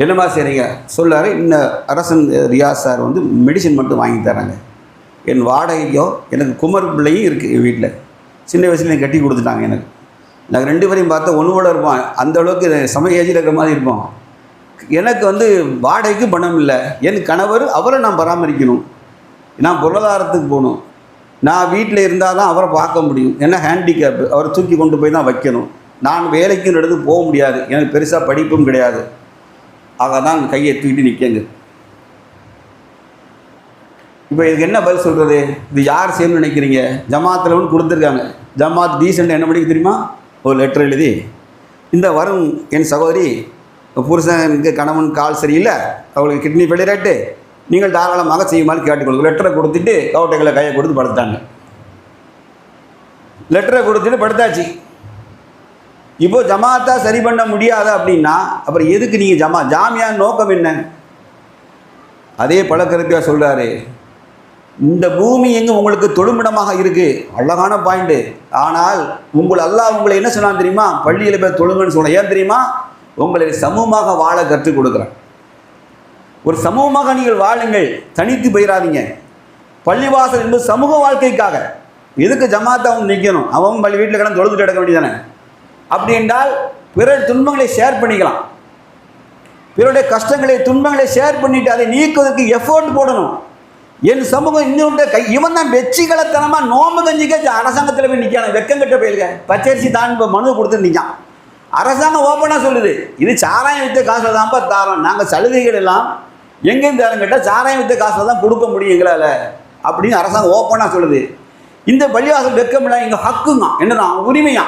என்னமா செய்கிறீங்க சொல்லாரு. இன்னும் அரசன் ரியாஸ் சார் வந்து மெடிசன் மட்டும் வாங்கி தராங்க. என் வாடகைக்கோ, எனக்கு குமர் பிள்ளையும் இருக்குது என் வீட்டில், சின்ன வயசுலேயும் கட்டி கொடுத்துட்டாங்க. நாங்கள் 2 பேரையும் பார்த்தா ஒன்று போல இருப்போம், அந்தளவுக்கு சமய ஏஜில் இருக்கிற மாதிரி இருப்போம். எனக்கு வந்து வாடகைக்கு பணம் இல்லை, என் கணவர் அவரை நான் பராமரிக்கணும், நான் பொருளாதாரத்துக்கு போகணும், நான் வீட்டில் இருந்தால் தான் அவரை பார்க்க முடியும், ஏன்னா ஹேண்டிகேப்பு, அவரை தூக்கி கொண்டு போய் தான் வைக்கணும், நான் வேலைக்கும் எடுத்து போக முடியாது, எனக்கு பெருசாக படிப்பும் கிடையாது, ஆக தான் கையை தூக்கிட்டு நிற்கங்க. இப்போ இதுக்கு என்ன பதில் சொல்கிறது? இது யார் செய்யணும்னு நினைக்கிறீங்க? ஜமாத்தில் ஒன்று கொடுத்துருக்காங்க. ஜமாத் டீசெண்டாக என்ன பண்ணிக்க தெரியுமா? ஒரு லெட்டர் எழுதி, இந்த வரும் என் சகோதரி புருஷனுக்கு கணவன் கால் சரியில்லை, அவங்களுக்கு கிட்னி ஃபெயிலியர், நீங்கள் தாராளமாக செய்யுமாறு கேட்டுக்கொள்ளுங்க. லெட்டரை கொடுத்துட்டு கவுட்டைகளை கையை கொடுத்து படுத்தாங்க. லெட்டரை கொடுத்துட்டு படுத்தாச்சு. இப்போ ஜமாத்தா சரி பண்ண முடியாது அப்படின்னா அப்புறம் எதுக்கு நீங்கள் ஜாமியான் நோக்கம் என்ன? அதே பழக்கருப்பியா சொல்கிறாரு, இந்த பூமி எங்கே உங்களுக்கு தொழுமிடமாக இருக்குது, அழகான பாயிண்ட்டு. ஆனால் அல்லாஹ் உங்களை என்ன சொன்னான் தெரியுமா? பள்ளியில் போய் தொழுங்கன்னு சொன்ன. ஏன் தெரியுமா? உங்களை சமூகமாக வாழ கற்றுக் கொடுக்குறேன். ஒரு சமூகமாக நீங்கள் வாழுங்கள், தனித்து போயிடாதீங்க. பள்ளிவாசல் என்பது சமூக வாழ்க்கைக்காக. எதுக்கு ஜமாத்தை அவன் நிற்கணும்? அவன் பள்ளி வீட்டில் கிடந்து தொழுதுட்டு எடுக்க வேண்டியதானே? அப்படி என்றால் பிறர் துன்பங்களை ஷேர் பண்ணிக்கலாம், பிறருடைய கஷ்டங்களை துன்பங்களை ஷேர் பண்ணிட்டு அதை நீக்குவதற்கு எஃபோர்ட் போடணும். என் சமூகம் இன்னொன்று இவன் தான் வெற்றிகளத்தனமாக நோம்பு கஞ்சிக்க அரசாங்கத்தில் போய் நிற்கான, வெக்கங்கிட்ட போயிருக்க, பச்சரிசி தான் இப்போ மனு கொடுத்து நிற்கான். அரசாங்கம் ஓப்பனாக சொல்லுது, இது சாராயம் விற்ற காசில் தான்ப்பா தாரோம், நாங்கள் சலுகைகள் எல்லாம் எங்கேயும் தரம் கேட்டால் சாராயம் விற்ற காசில் தான் கொடுக்க முடியும் எங்களால் அப்படின்னு அரசாங்கம் ஓப்பனாக சொல்லுது. இந்த பள்ளிவாசல் வெக்கமில்லை, எங்கள் ஹக்குங்க, என்னதான் உரிமையா?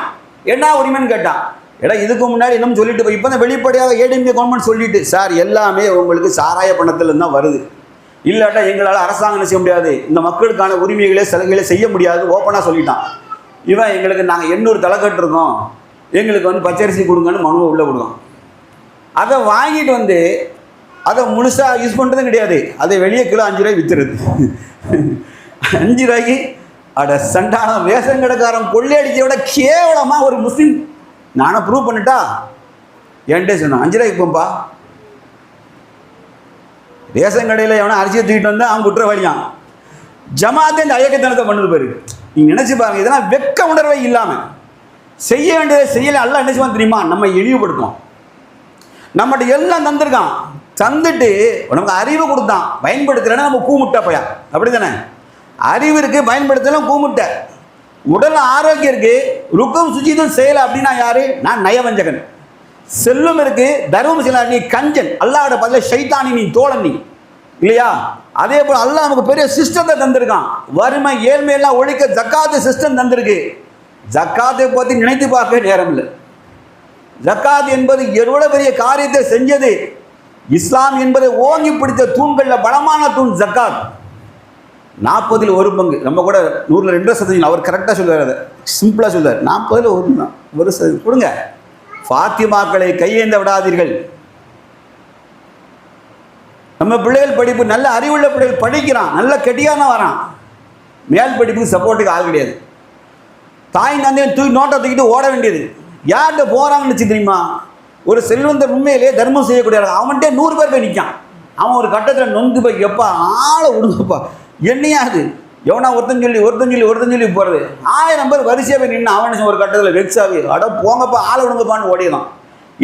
என்ன உரிமைன்னு கேட்டான். ஏடா இதுக்கு முன்னாடி இன்னும் சொல்லிட்டு போய் இப்போ தான் வெளிப்படையாக ஏடிஎம்கே கவர்மெண்ட் சொல்லிட்டு, சார் எல்லாமே உங்களுக்கு சாராய பணத்தில் தான் வருது, இல்லாட்டா எங்களால் அரசாங்கம் செய்ய முடியாது, இந்த மக்களுக்கான உரிமைகளே சலுகைகளை செய்ய முடியாது ஓப்பனாக சொல்லிட்டான். இவன் எங்களுக்கு நாங்கள் 800 தலைக்கட்டு இருக்கோம், எங்களுக்கு வந்து பச்சரிசி கொடுங்கன்னு மனுவை உள்ளே விடுவோம். அதை வாங்கிட்டு வந்து அதை முழுசாக யூஸ் பண்ணுறதும் கிடையாது, அதை வெளியே கிலோ 5 ரூபாய் விற்றுறது. 5 ரூபாய்க்கு அட சண்டான ரேஷன் கடைக்காரன் கொள்ளையடிக்க விட கேவலமாக ஒரு முஸ்லீம். நானும் ப்ரூவ் பண்ணிட்டா என்கிட்ட சொன்னான், 5 ரூபாய்க்கு போம்பா. ரேஷன் கடையில் எவனா அரிசியை தூக்கிட்டு வந்தால் அவன் குற்றவாளியான். ஜமாத்தே இந்த அயக்கத்தனத்தை பண்ணுது பாரு. நீங்கள் நினச்சி பாருங்க, இதெல்லாம் வெக்க உணர்வே இல்லாமல் செய்ய வேண்டியதை செய்யலை. எல்லாம் என்ன செய்வான் தெரியுமா? நம்ம இழிவுபடுத்தோம். நம்மகிட்ட எல்லாம் தந்துருக்கான், தந்துட்டு நமக்கு அறிவு கொடுத்தான், பயன்படுத்துகிறேன்னா நம்ம கூமுட்டா பையா, அப்படி தானே? அறிவு இருக்குது, பயன்படுத்தலாம் கூமுட்டை. உடல் ஆரோக்கியம் இருக்குது, ருக்கும் சுஜிதும் செய்யலை அப்படின்னா யாரு? நான் நயவஞ்சகன். செல்வம் இருக்குது, தர்மம் செய்யலாம், நீ கஞ்சன். அல்லாஹ்வோட பதில ஷைத்தானி, நீ தோழன் நீ, இல்லையா? அதே போல் அல்லாஹ் நமக்கு பெரிய சிஸ்டத்தை தந்திருக்கான். வறுமை ஏழ்மையெல்லாம் ஒழிக்க ஜக்காத்து சிஸ்டம் தந்திருக்கு. ஜக்காத்தை பற்றி நினைத்து பார்க்க நேரம் இல்லை. ஜக்காத் என்பது எவ்வளவு பெரிய காரியத்தை செஞ்சது. இஸ்லாம் என்பதை ஓங்கி பிடித்த தூண்களில் பலமான தூண் ஜக்காத். 40ல் 1 பங்கு. நம்ம கூட 100ல் 2% அவர் கரெக்டாக சொல்லுவார், அதை சிம்பிளாக சொல்லுவார். 40ல் 1 கொடுங்க. ஃபாத்திமாக்களை கையேந்த விடாதீர்கள். நம்ம பிள்ளைகள் படிப்பு, நல்ல அறிவுள்ள பிள்ளைகள் படிக்கிறான், நல்ல கெட்டியான வரான், மேல் படிப்புக்கு சப்போர்ட்டுக்கு ஆள் கிடையாது. தாய் தந்தையும் தூக்கி நோட்டை தூக்கிட்டு ஓட வேண்டியது. யார்கிட்ட போகிறாங்கன்னு வச்சு தெரியுமா? ஒரு செல்வந்தர் உண்மையிலே தர்மம் செய்யக்கூடிய அவன்கிட்ட 100 பேர் போய் நிற்கான். அவன் ஒரு கட்டத்தில் நொந்து போய் எப்பா ஆளை விடுங்கப்பா என்னையாது எவனா ஒருத்தன் சொல்லி போகிறது 1000 பேர் வரிசையாக போய் நின்று அவன் ஒரு கட்டத்தில் வெக்ஸாகி அட போங்கப்பா ஆளை விடுங்கப்பான்னு ஓடிடலாம்.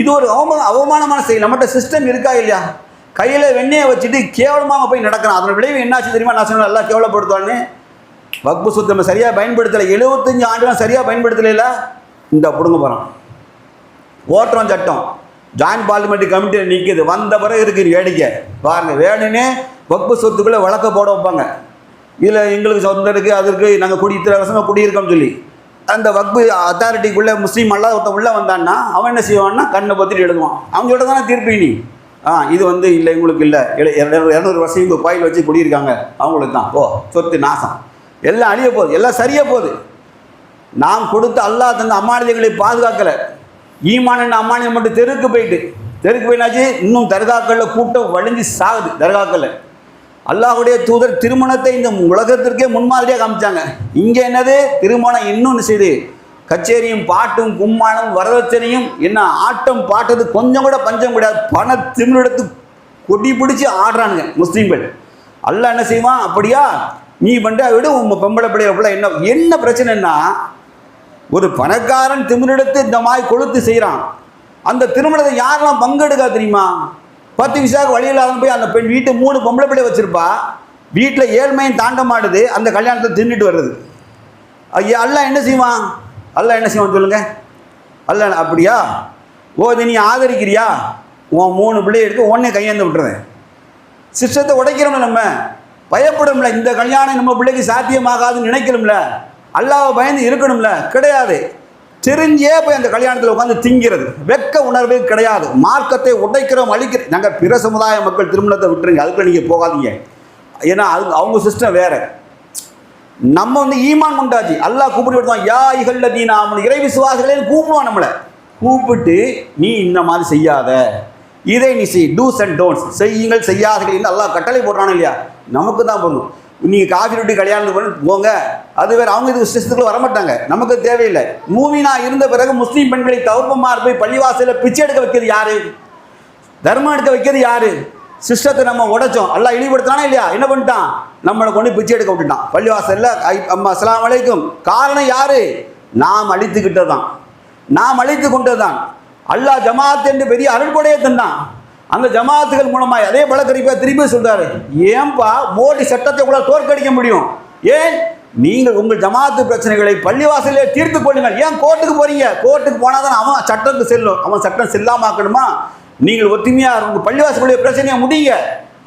இது ஒரு அவமானமான செயல். நம்மகிட்ட சிஸ்டம் இருக்கா இல்லையா? கையில் வெண்ணெயை வச்சுட்டு கேவலமாக போய் நடக்கிறான். அதோட விளைவு என்னாச்சு தெரியுமா? நான் சொன்ன நல்லா கேவலப்படுத்துவான்னு வக்பு சொத்து நம்ம சரியாக பயன்படுத்தலை. 75 ஆண்டுலாம் சரியாக பயன்படுத்தலைல இந்த பிடுங்க போகிறான். ஓட்டுறோம் சட்டம் ஜாயின்ட் பார்லிமெண்ட் கமிட்டியில் நிற்கிது. வந்த பிறகு இருக்குது வேடிக்கை பாருங்கள். வேணுன்னே வக்பு சொத்துக்குள்ளே வழக்க போட வைப்பாங்க. இதில் எங்களுக்கு சொந்தம் இருக்குது, அது இருக்குது, நாங்கள் இத்தனை வருஷமாக குடியிருக்கோம்னு சொல்லி அந்த வக்பு அத்தாரிட்டிக்குள்ளே முஸ்லீம் எல்லாம் ஒருத்தன் உள்ளே வந்தான்னா அவன் என்ன செய்வான்னா கண்ணை பற்றிட்டு எழுதுவான். அவங்க சொல்ல தானே தீர்ப்பு நீ இது வந்து இல்லை உங்களுக்கு இல்லை 200 வருஷம் இங்கே கோயில் வச்சு குடியிருக்காங்க அவங்களுக்கு தான் சொத்து நாசம் எல்லாம் அழிய போகுது, எல்லாம் சரியாக போகுது. நாம் கொடுத்த அல்லாஹ் தந்த அம்மானியங்களை பாதுகாக்கலை. ஈமான் அம்மானியம் மட்டும் தெருக்கு போயினாச்சு. இன்னும் தர்காக்களில் கூட்டம் வழிஞ்சு சாகுது. தர்காக்களில் அல்லாஹுடைய தூதர் திருமணத்தை இந்த உலகத்திற்கே முன்மாதிரியாக காமிச்சாங்க. இங்கே என்னது திருமணம் இன்னொன்று செய்து கச்சேரியும் பாட்டும் கும்மானம் வரதட்சணையும் என்ன ஆட்டம் பாட்டது கொஞ்சம் கூட பஞ்சம் கிடையாது. பண திமிரெடுத்து கொடி பிடிச்சி ஆடுறானுங்க முஸ்லீம்கள். அல்லாஹ் என்ன செய்வான்? அப்படியா நீ பண்ண விட உங்கள் பொம்பளை பிள்ளைகளை என்ன பிரச்சனைன்னா ஒரு பணக்காரன் திமிரெடுத்து இந்த மாதிரி கொளுத்து செய்கிறான். அந்த திருமணத்தை யாரெல்லாம் பங்கெடுக்கா தெரியுமா? 10 விசாவுக்கு வழி இல்லாத போய் அந்த பெண் வீட்டு 3 பொம்பளை பிள்ளை வச்சுருப்பா. வீட்டில் ஏழ்மையும் தாண்ட மாட்டுது. அந்த கல்யாணத்தை தின்னுட்டு வர்றது. அல்லாஹ் என்ன செய்வான்? சொல்லுங்க. அல்லாஹ் அப்படியா இது நீ ஆதரிக்கிறியா? உன் 3 பிள்ளையை எடுத்து உடனே கையேந்து விட்டுறேன். சிஸ்டத்தை உடைக்கிறோம்ல, நம்ம பயப்படும்ல. இந்த கல்யாணம் நம்ம பிள்ளைக்கு சாத்தியமாகாதுன்னு நினைக்கிறோம்ல. அல்லாஹ்வை பயந்து இருக்கணும்ல. கிடையாது. தெரிஞ்சே போய் அந்த கல்யாணத்தில் உட்காந்து திங்கிறது. வெட்க உணர்வு கிடையாது. மார்க்கத்தை உடைக்கிறோம், அழிக்கிறோம். நாங்கள் பிற சமுதாய மக்கள் திருமணத்தை விட்டுருங்க, அதுக்கு நீங்கள் போகாதீங்க. ஏன்னா அது அவங்க சிஸ்டம் வேறு. நம்ம வந்து ஈமான் கொண்டாச்சு. அல்லாஹ் கூப்பிட்டு விடுவான். யா இகல்லதீனா ஆமனு இறை விசுவாசிகளேன்னு கூப்பிடுவான். நம்மளை கூப்பிட்டு நீ இந்த மாதிரி செய்யாத, இதை நீ செய், டூஸ் அண்ட் டோன்ட்ஸ், செய்யுங்கள் செய்யாதீர்கள் அல்லாஹ் கட்டளை போடுறானு இல்லையா? நமக்கு தான் போடணும். நீங்கள் காஃபி ரொட்டி கல்யாணம் பண்ணி போங்க, அது வேறு. அவங்க இது சிஸ்டத்துக்குள்ள வரமாட்டாங்க, நமக்கு தேவையில்லை. மூமினா இருந்த பிறகு முஸ்லீம் பெண்களை தவப்பமாக போய் பள்ளிவாசலில் பிச்சை எடுக்க வைக்கிறது யாரு? தர்மம் எடுக்க வைக்கிறது யாரு? சிஸ்டத்தை நம்ம உடைச்சோம். எல்லாம் இழிவுபடுத்தினானே இல்லையா? என்ன பண்ணிட்டான்? நம்மளை கொண்டு பிச்சை எடுக்க விட்டுட்டான் பள்ளிவாசலில். அம்மா அஸ்ஸலாமு அலைக்கும். காரணம் யாரு? நாம் அழித்துக்கிட்டது தான், நாம் அழித்து கொண்டது தான். அல்லாஹ் ஜமாத் என்று பெரிய அருள்கொடையை தந்தான். அந்த ஜமாத்துகள் மூலமாக அதே பலக்கரிப்பா திருப்பி சொல்றாரு. ஏன்பா மோடி சட்டத்தை கூட தோற்கடிக்க முடியும்? ஏன்? நீங்கள் உங்கள் ஜமாத்து பிரச்சனைகளை பள்ளிவாசலே தீர்த்து கொள்ளுங்கள். ஏன் கோர்ட்டுக்கு போறீங்க? கோர்ட்டுக்கு போனால் தான் அவன் சட்டத்துக்கு செல்லும். அவன் சட்டம் செல்லாமாக்கணுமா? நீங்கள் ஒத்துமையாக உங்கள் பள்ளிவாசலுடைய பிரச்சனையை முடியுங்க.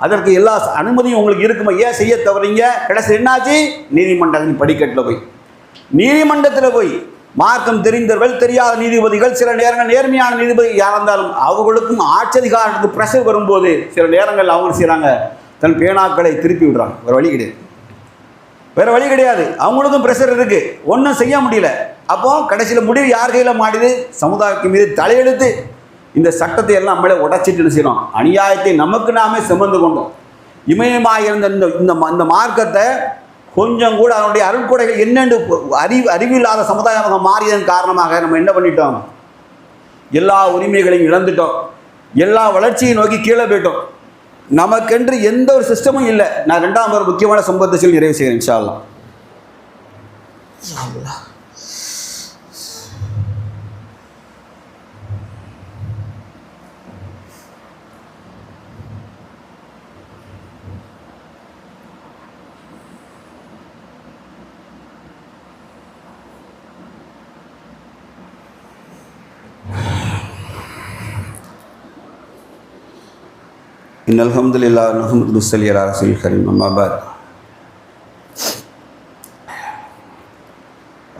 அதற்கு எல்லா அனுமதியும் உங்களுக்கு இருக்குமா? ஏன் செய்ய தவறீங்க? கடைசி என்னாச்சு? நீதிமன்றத்தின் நீதிமன்றத்தில் போய் மார்க்கம் தெரிந்தவர்கள், தெரியாத நீதிபதிகள், சில நேரங்கள் நேர்மையான நீதிபதி யாராக இருந்தாலும் அவர்களுக்கும் ஆட்சதிகாரத்துக்கு ப்ரெஷர் வரும்போது சில நேரங்கள் அவங்க செய்கிறாங்க, தன் பேனாக்களை திருப்பி விடுறாங்க. வேறு வழி கிடையாது. அவங்களுக்கும் ப்ரெஷர் இருக்குது, ஒன்றும் செய்ய முடியல. அப்போ கடைசியில் முடிவு யார் கையில் மாட்டுது? சமுதாயத்தின் மீது தலையெடுத்து இந்த சட்டத்தை எல்லாம் நம்மளே உடைச்சிட்டு என்ன செய்யணும்? அநியாயத்தை நமக்கு நாமே சுமந்து கொண்டோம். இமயமாக இருந்த இந்த மார்க்கத்தை கொஞ்சம் கூட அதனுடைய அருள்கொடைகள் என்னென்று அறிவில்லாத சமுதாயமாக மாறியதன் காரணமாக நம்ம என்ன பண்ணிட்டோம்? எல்லா உரிமைகளையும் இழந்துட்டோம். எல்லா வளர்ச்சியை நோக்கி கீழே போயிட்டோம். நமக்கென்று எந்த ஒரு சிஸ்டமும் இல்லை. நான் 2வது ஒரு முக்கியமான சம்பவத்தை சொல்லி நிறைவு செய்கிறேன் இன்ஷா அல்லாஹ். இன்னல் ஹம்துலில்லாஹ் நஹ்மதுஹு வ னுஸல்லி அலா ரசூலில் கரீம். அம்மா பஅத்.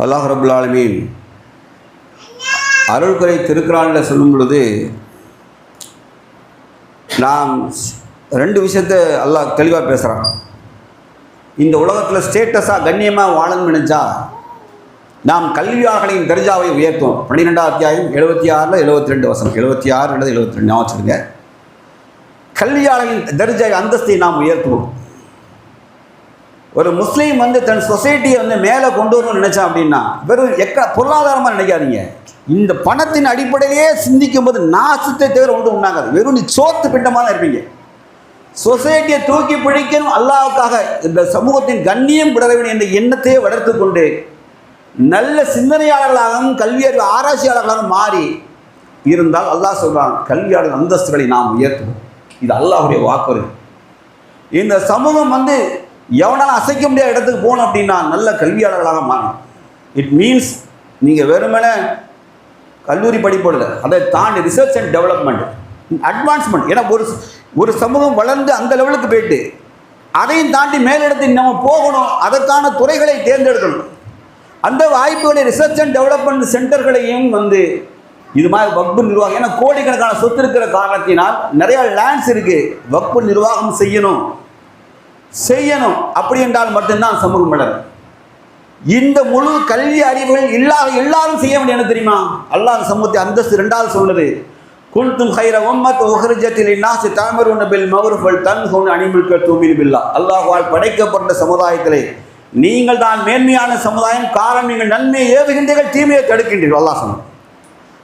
அல்லாஹ் ரப்புல் ஆலமீன் அருள்குறை திருக்குர்ஆனில் சொல்லும் பொழுது நாம் 2 விஷயத்தை அல்லாஹ் தெளிவாக பேசுகிறான். இந்த உலகத்தில் ஸ்டேட்டஸாக கண்ணியமாக வாழணும்னு நினச்சா நாம் கல்வியாளர்களின் தர்ஜாவை உயர்த்துவோம். 12வது அத்தியாயம் 76 72 வசனம், 76 அல்லது 72 ஞாபகம் வச்சுருங்க. கல்வியாளர்களின் தர்ஜா அந்தஸ்தை நாம் உயர்த்துவோம். ஒரு முஸ்லீம் தன் சொசைட்டியை மேலே கொண்டு வரணும்னு நினச்சான் அப்படின்னா வெறும் பொருளாதாரமாக நினைக்காதீங்க. இந்த பணத்தின் அடிப்படையிலே சிந்திக்கும் போது நாசத்தை தவிர ஒன்று உண்டாகாது. வெறும் நீ சோத்து பிண்டமாக தான் இருப்பீங்க. சொசைட்டியை தூக்கி பிடிக்கணும், அல்லாஹ்வுக்காக இந்த சமூகத்தின் கண்ணியம் விட வேண்டும் என்ற எண்ணத்தையே வளர்த்து கொண்டு நல்ல சிந்தனையாளர்களாகவும் கல்வி அறிவு ஆராய்ச்சியாளர்களாகவும் மாறி இருந்தால் அல்லாஹ் சொல்கிறான், கல்வியாளர் அந்தஸ்துகளை நாம் உயர்த்துவோம். இது அல்லாஹ்வுடைய வாக்குறுதி. இந்த சமூகம் எவனாலும் அசைக்க முடியாத இடத்துக்கு போகணும் அப்படின்னா நல்ல கல்வியாளர்களாக மாறணும். இட் மீன்ஸ் நீங்கள் வெறுமனே கல்லூரி படிப்போடு அதை தாண்டி ரிசர்ச் அண்ட் டெவலப்மெண்ட், அட்வான்ஸ்மெண்ட். ஏன்னா ஒரு சமூகம் வளர்ந்து அந்த லெவலுக்கு போயிட்டு அதையும் தாண்டி மேலிடத்து நம்ம போகணும், அதற்கான துறைகளை தேர்ந்தெடுக்கணும். அந்த வாய்ப்புகளை ரிசர்ச் அண்ட் டெவலப்மெண்ட் சென்டர்களையும் இது மாதிரி வக்பு நிர்வாகம், ஏன்னா கோடிக்கணக்கான சொத்து இருக்கிற காரணத்தினால் நிறையா லேண்ட்ஸ் இருக்குது, வக்பு நிர்வாகம் செய்யணும். அப்படி என்றால் மட்டும்தான் சமூகம் வளரும். இந்த முழு கல்வி அறிவுகள் எல்லாரும் செய்ய வேண்டிய என்ன தெரியுமா? அல்லாஹ் சமூகத்தை அந்தஸ்து ரெண்டாவது சொன்னது, குன்தும் ஹைர உம்மத் உஹ்ரிஜத் லின்னாஸ் தஅமுருன பில் மஅரூஃப் வ தன்ஹவுன அனில் முன்கர் துமினு பில்லாஹ். அல்லாஹ்வால் படைக்கப்பட்ட சமுதாயத்திலே நீங்கள் தான் மேன்மையான சமுதாயம். காரணம், நீங்கள் நன்மையை ஏவுகின்றீர்கள், தீமையை தடுக்கின்றீர்கள். அல்லாஹ் சொன்னார்.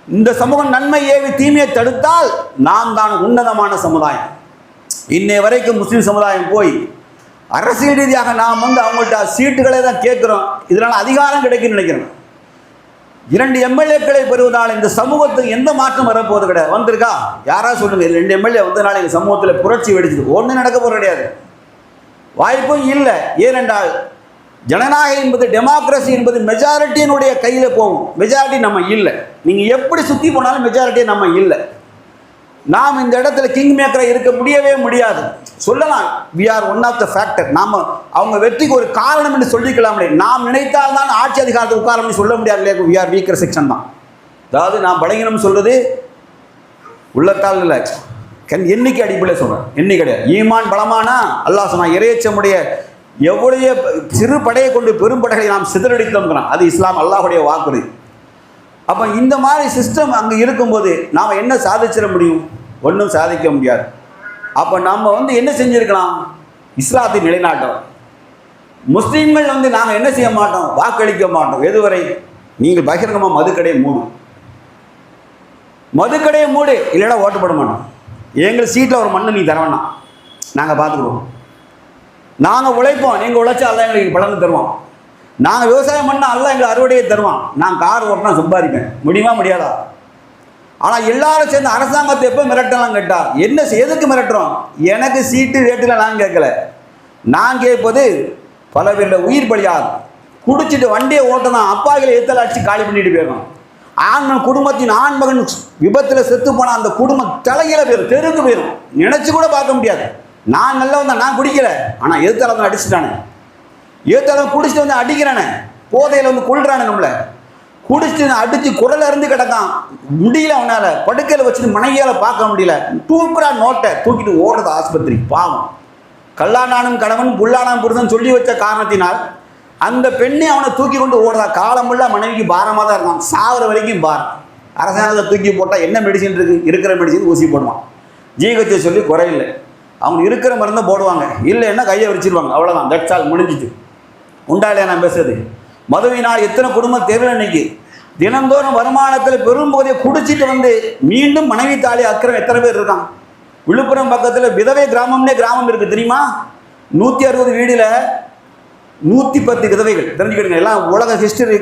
இந்த சமூகம் நன்மை ஏவி தீமையை தடுத்தால் நாம் தான் உன்னதமான சமுதாயம். இன்னை வரைக்கும் முஸ்லீம் சமுதாயம் போய் அரசியல் ரீதியாக நாம் அவங்கள்ட்ட சீட்டுகளை தான் கேட்குறோம். இதனால் அதிகாரம் கிடைக்குன்னு நினைக்கிறோம். 2 எம்எல்ஏக்களை பெறுவதால் இந்த சமூகத்துக்கு எந்த மாற்றம் வரப்போவது கிடையாது. வந்திருக்கா? யாராவது சொல்லுங்க, 2 எம்எல்ஏ வந்ததுனால இந்த சமூகத்தில் புரட்சி வெடிச்சது. ஒன்றும் நடக்க போகிறது கிடையாது, வாய்ப்பும் இல்லை. ஏனென்றால் ஜனநாயகம் என்பது, டெமோக்ரஸி என்பது மெஜாரிட்டியினுடைய கையில் போகும். மெஜாரிட்டி நம்ம இல்லை. நீங்கள் எப்படி சுற்றி போனாலும் மெஜாரிட்டி நம்ம இல்லை. நாம் இந்த இடத்துல கிங் மேக்கராக இருக்க முடியவே முடியாது. சொல்லலாம், we are one of the factor. நாம் அவங்க வெற்றிக்கு ஒரு காரணம் என்று சொல்லிக்கலாம். நாம் நினைத்தால் தான் ஆட்சி அதிகாரத்தை உட்காரம் சொல்ல முடியாது இல்லையா? வி ஆர் வீக்கர் செக்ஷன் தான். அதாவது நான் பலகீனம் சொல்றது உள்ளத்தால் இல்லை, எண்ணிக்கை அடிப்படையில் சொல்கிறேன். எண்ணி கிடையாது. ஈமான் பலமானா அல்லாஹ் சொன்னான், இறையச்சமுடைய எவ்வளவு சிறு படையை கொண்டு பெரும் படைகளை நாம் சிதறடித்தோம்கிறான். அது இஸ்லாம், அல்லாஹுடைய வாக்குறுதி. அப்போ இந்த மாதிரி சிஸ்டம் அங்கே இருக்கும்போது நாம் என்ன சாதிச்சிட முடியும்? ஒன்றும் சாதிக்க முடியாது. அப்போ நம்ம என்ன செஞ்சுருக்கலாம்? இஸ்லாத்தை நிலைநாட்டோம். முஸ்லீம்கள் நாங்கள் என்ன செய்ய மாட்டோம்? வாக்களிக்க மாட்டோம். எதுவரை? நீங்கள் பகிரங்கமாக மதுக்கடையை மூடு, இல்லைன்னா ஓட்டு போட மாட்டோம். எங்கள் சீட்டில் ஒரு மண்ணை நீ தர வேணாம், நாங்கள் பார்த்துக்குவோம். நாங்கள் உழைப்போம், நீங்கள் உழைச்சா அல்ல எங்களுக்கு பலன் தருவோம். நாங்கள் விவசாயம் பண்ணால் அல்ல எங்களை அறுவடையை தருவான். நான் கார் ஓட்டினா சம்பாதிப்பேன். முடியுமா? முடியாதா? ஆனால் எல்லாரும் சேர்ந்து அரசாங்கத்தை எப்போ மிரட்டலாம் கேட்டால் எதுக்கு மிரட்டுறோம்? எனக்கு சீட்டு ரேட்டில் நான் கேட்கல. நான் கேட்பது பல பேரில் உயிர் பலியாது. குடிச்சிட்டு வண்டியை ஓட்டணும், அப்பாக்களை எத்தனை அடிச்சு காலி பண்ணிட்டு போயிடணும். குடும்பத்தின் ஆண்மகன் விபத்தில் செத்து போனால் அந்த குடும்பம் தலையில போயிடும், தெருக்கு போயிடும். நினைச்சு கூட பார்க்க முடியாது. நான் நல்லவன் தான், நான் குடிக்கல, ஆனால் எதிர்த்தளம் அடிச்சுட்டானே, ஏத்தாலும் குடிச்சிட்டு அடிக்கிறானே, போதையில் கொள்றானே, நம்மளை குடிச்சிட்டு அடித்து குரல இருந்து கிடக்கான். முடியல, அவனால் படுக்கையில் வச்சுட்டு மனைவியால் பார்க்க முடியல. தூக்குறா நோட்டை தூக்கிட்டு ஓடுறது ஆஸ்பத்திரி. பாவம். கல்லானானும் கணவன் புல்லானாம் புருஷன் சொல்லி வச்ச காரணத்தினால் அந்த பெண்ணை அவனை தூக்கி கொண்டு ஓடுறா. காலமுள்ள மனைவிக்கு பாரமாக தான் இருக்கான், சாகிற வரைக்கும் பாரம். அரசாங்கத்தை தூக்கி போட்டால் என்ன மெடிசின் இருக்குது? இருக்கிற மெடிசின் ஊசி போடுவான். ஜிஹெச்சை சொல்லி குறையில்லை, அவங்க இருக்கிற மருந்தை போடுவாங்க, இல்லைன்னா கையை வச்சிருவாங்க. அவ்வளோதான், தட்ஸ் ஆல், முடிஞ்சிட்டு. உண்டா இல்லையா நான் பேசுறது? மதுவினால் எத்தனை குடும்பம் தெரியல. இன்னைக்கு தினந்தோறும் வருமானத்தில் பெரும்போதே குடிச்சிட்டு மீண்டும் மனைவி தாலி அக்கிரம் எத்தனை பேர் இருக்கான்? விழுப்புரம் பக்கத்தில் விதவை கிராமம்னே கிராமம் இருக்குது தெரியுமா? 160 வீடில் 110 விதவைகள். தெரிஞ்சுக்கிடுங்க, எல்லாம் உலக ஹிஸ்டரி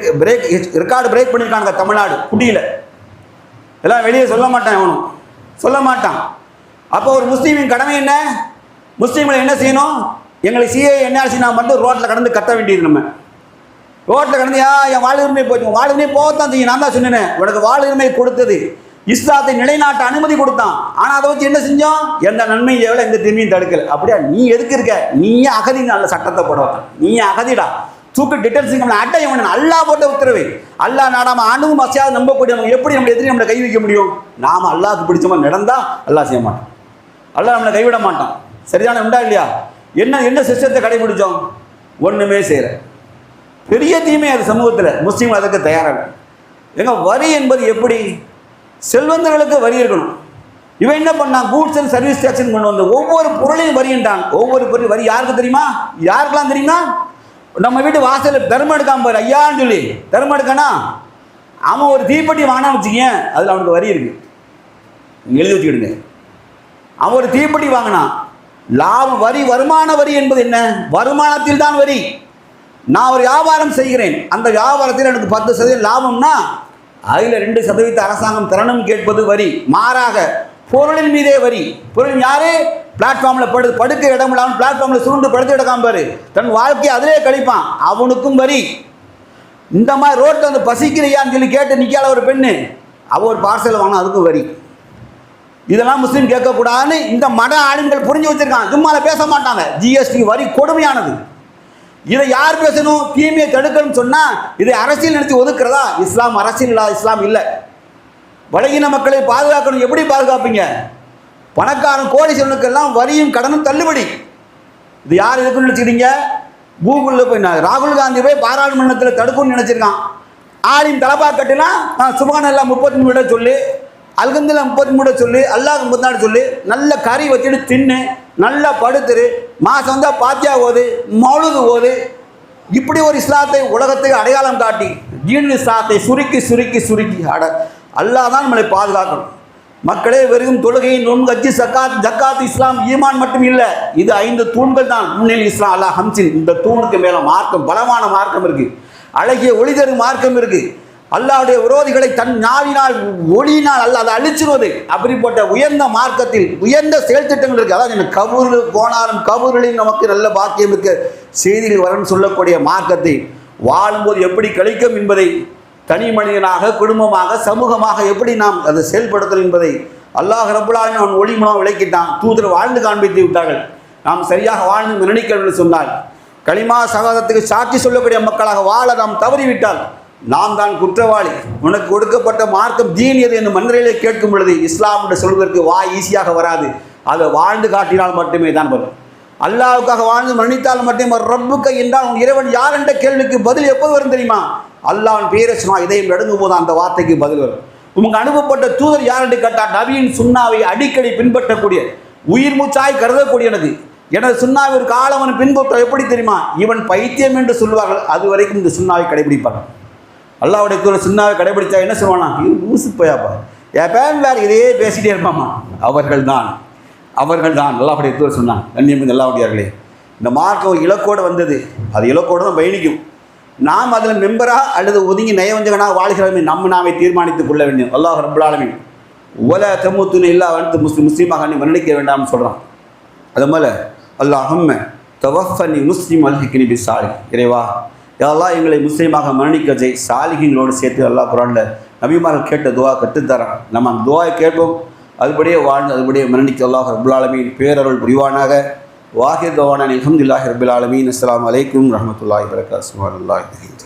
ரெக்கார்டு பிரேக் பண்ணியிருக்காங்க. தமிழ்நாடு குடியில் எல்லாம் வெளியே சொல்ல மாட்டான், எவனும் சொல்ல மாட்டான். அப்போ ஒரு முஸ்லீமின் கடமை என்ன? முஸ்லீம்களை என்ன செய்யணும்? எங்களுக்கு சிஏ என்ஆர்சி நான் மட்டும் ரோட்டில் கடந்து கத்த வேண்டியது. நம்ம ரோட்டில் கடந்து என் வாழ்வுரிமை போச்சு, வாழ்வுரிமை போகத்தான் செய்யும். நான் தான் சொன்னேன், உனக்கு வாழ்வுரிமை கொடுத்தது இஸ்லாத்தை நிலைநாட்ட அனுமதி கொடுத்தான். ஆனால் அதை வச்சு என்ன செஞ்சோம்? எந்த நன்மையும் எவ்வளோ எந்த தீமையும் தடுக்கல. அப்படியா? நீ எதுக்கு இருக்க? நீயே அகதி. நல்ல சட்டத்தை போடுவான், நீயே அகதிடா. தூக்கு டிடென்ஷன் அட்டை அல்லா போட்ட உத்தரவு. அல்லா நாடாம அணுவும் மசியாவது நம்பக்கூடியவங்க எப்படி நம்ம எதிரி நம்மளை கை வைக்க முடியும்? நாம அல்லாஹ்க்கு பிடிச்ச மாதிரி நடந்தா அல்லாஹ் செய்ய மாட்டோம், அல்லாஹ் நம்மளை கைவிட மாட்டான். சரிதானே? உண்டா இல்லையா? என்ன சிஸ்டத்தை கடைபிடிச்சோம்? ஒன்றுமே செய்யற. பெரிய தீமை அது சமூகத்தில். முஸ்லீம்கள் அதுக்கு தயாராக. எங்க வரி என்பது எப்படி? செல்வந்தர்களுக்கு வரி இருக்கணும். இவன் என்ன பண்ணான்? கூட்ஸ் அண்ட் சர்வீஸ் டேக்ஸ் கொண்டு வந்து ஒவ்வொரு பொருளையும் வரின்றான். ஒவ்வொரு பொருள் வரி யாருக்கு தெரியுமா? யாருக்கெல்லாம் தெரியுமா? நம்ம வீட்டு வாசலில் தர்மம் எடுக்காம பாரு ஐயான்னு சொல்லி தர்மம் எடுக்கணும். அவன் ஒரு தீப்பெட்டி வாங்கினான்னு வச்சுக்கேன், அதில் அவனுக்கு வரி இருக்குது, எழுதி வச்சுக்கிடுங்க. அவன் ஒரு தீப்பெட்டி வாங்கினான், லாபம் வரி, வருமான வரி என்பது என்ன? வருமானத்தில் தான் வரி. நான் ஒரு வியாபாரம் செய்கிறேன், அந்த வியாபாரத்தில் எனக்கு 10% லாபம்னா அதில் 2% அரசாங்கம் தரணும் கேட்பது வரி. மாறாக பொருளின் மீதே வரி. பொருள் யாரு? பிளாட்ஃபார்மில் படுக்க இடம் இல்லாமல் பிளாட்ஃபார்மில் சுருண்டு படுத்து கிடக்காம பாரு, தன் வாழ்க்கையை அதிலே கழிப்பான், அவனுக்கும் வரி. இந்த மாதிரி ரோட்டில் வந்து பசிக்கிறியான்னு சொல்லி கேட்டு நிற்காத ஒரு பெண்ணு, அவள் ஒரு பார்சல் வாங்கினா அதுக்கும் வரி. இதெல்லாம் முஸ்லீம் கேட்கக்கூடாதுன்னு இந்த மத ஆளுங்கள் புரிஞ்சு வச்சிருக்காங்க, சும்மால பேச மாட்டாங்க. ஜிஎஸ்டி வரி கொடுமையானது. இதை யார் பேசணும்? தீமையை தடுக்கணும்னு சொன்னால் இதை அரசியல் நடத்தி ஒதுக்குறதா? இஸ்லாம் அரசியல் இல்லாத இஸ்லாம் இல்லை. பலகீன மக்களை பாதுகாக்கணும். எப்படி பாதுகாப்பீங்க? பணக்காரன் கோடீஸ்வரனுக்கெல்லாம் வரியும் கடனும் தள்ளுபடி. இது யார் எதுக்குன்னு நினச்சிக்கிறீங்க? கூகுளில் போய் ராகுல் காந்தி போய் பாராளுமன்றத்தில் தடுக்கணும்னு நினச்சிருக்கான். ஆலிம் தலபா கட்டினா சுபஹானல்லாஹ் 33 சொல்லி, அல்ஹம்துலில்லாஹ் 33 சொல்லி, அல்லாஹ் 34 சொல்லி, நல்ல கறி வச்சுட்டு தின்னு, நல்லா படுத்துரு, மாதம் வந்தால் பாத்தியா ஓது, மௌலுது ஓது. இப்படி ஒரு இஸ்லாத்தை உலகத்துக்கு அடையாளம் காட்டி தீன் இஸ்லாத்தை சுருக்கி சுருக்கி சுருக்கி அல்லாஹ் தான் நம்மளை பாதுகாக்கணும். மக்களே, வெறும் தொழுகை, நோன்பு, ஹஜ், ஜக்காத், இஸ்லாம், ஈமான் மட்டும் இல்லை. இது 5 தூண்கள் தான். முன்னில் இஸ்லாம் அல்லாஹ் ஹம்சின். இந்த தூணுக்கு மேலே மார்க்கம், பலமான மார்க்கம் இருக்குது, அழகிய ஒளி தரும் மார்க்கம் இருக்குது. அல்லாஹ்வுடைய விரோதிகளை தன் நாவினால் ஒளியினால் அல்ல அதை அழிச்சிருவது. அப்படிப்பட்ட உயர்ந்த மார்க்கத்தில் உயர்ந்த செயல் திட்டங்கள் இருக்குது. அதாவது எனக்கு கபூரில் போனாலும் கபூரில் நமக்கு நல்ல பாக்கியம் இருக்க செய்திகள் வரன்னு சொல்லக்கூடிய மார்க்கத்தை வாழும்போது எப்படி கழிக்கும் என்பதை தனி மனிதனாக, குடும்பமாக, சமூகமாக எப்படி நாம் அதை செயல்படுத்தணும் என்பதை அல்லாஹ் ரப்புல் ஆலமீன் அவன் ஒளி மூலம் விளக்கிட்டான். தூதர் வாழ்ந்து காண்பித்து விட்டார்கள். நாம் சரியாக வாழ்ந்து நினைக்கிறோம் என்று சொன்னால், களிமா சகாதத்துக்கு சாட்சி சொல்லக்கூடிய மக்களாக வாழ நாம் தவறிவிட்டால் நாம் தான் குற்றவாளி. உனக்கு கொடுக்கப்பட்ட மார்க்கம் தீன் எது என்று மன்னரையிலே கேட்கும் பொழுது இஸ்லாம் என்று சொல்வதற்கு ஈஸியாக வராது. அதை வாழ்ந்து காட்டினால் மட்டுமே தான் வரும். அல்லாஹ்வுக்காக வாழ்ந்து மன்னித்தால் மட்டுமே ரப்புக்க என்றால் உன் இறைவன் யார் என்ற கேள்விக்கு பதில் எப்போது வரும் தெரியுமா? அல்லாஹ்வின் பேரை சொன்னா இதயம் நடுங்கும் போது அந்த வார்த்தைக்கு பதில் வரும். உமக்கு அனுப்பப்பட்ட தூதர் யார் என்று கேட்டால் நபியின் சுன்னாவை அடிக்கடி பின்பற்றக்கூடிய, உயிர் மூச்சாய் கருதக்கூடியனது. எனது சுன்னாவை ஒரு காலவன் பின்பற்ற எப்படி தெரியுமா? இவன் பைத்தியம் என்று சொல்வார்கள். அது வரைக்கும் இந்த சுன்னாவை கடைபிடிப்பார்கள். அல்லாஹ்வுடைய தூதர் சுன்னாவை கடைபிடித்தா என்ன சொல்லுவானா? இது ஊசு போயாப்பா, எப்பயும் வேறு இதையே பேசிகிட்டே இருப்பாமா. அவர்கள் தான் அல்லாஹ்வுடைய தூதர் சொன்னான். கண்ணியம் அல்லாஹ்வுடையார்களே, இந்த மார்க்கம் இலக்கோடு வந்தது, அது இலக்கோடு தான் பயணிக்கும். நாம் அதில் மெம்பரா அல்லது ஒதுங்கி நயவஞ்சகனாக வாழ்கிறவமே நாமே தீர்மானித்துக் கொள்ள வேண்டும். அல்லாஹ் ரப்புல் ஆலமீன் ஒல தமுத்துன இல்லா வந்து முஸ்லீமாக நீ மரணிக்க வேண்டாம்னு சொல்கிறான். அது மேலே அல்லாஹும்ம தவஃபனி முஸ்லிம் அல்ஹிக்னி பிஸ்ஸாலிஹ், இறைவா யாரெல்லாம் எங்களை முஸ்லீமாக மரணிக்க செய், சாலிஹீன்களோடு சேர்த்து அல்லாஹ் குர்ஆனில் நபிமார்கள் கேட்ட துவா கற்றுத்தரான். நம்ம அந்த துவாயை கேட்போம், அதுபடியே வாழ்ந்து அதுபடியே மரணிக்க அல்லாஹ் ரப்புல் ஆலமீன் பேரருள் புரிவானாக. வாஹிர் தவானா அல்ஹம்துலில்லாஹி ரப்பில் ஆலமீன். அஸ்ஸலாமு அலைக்கும் வரஹ்மத்துல்லாஹி வபரகாத்துஹு.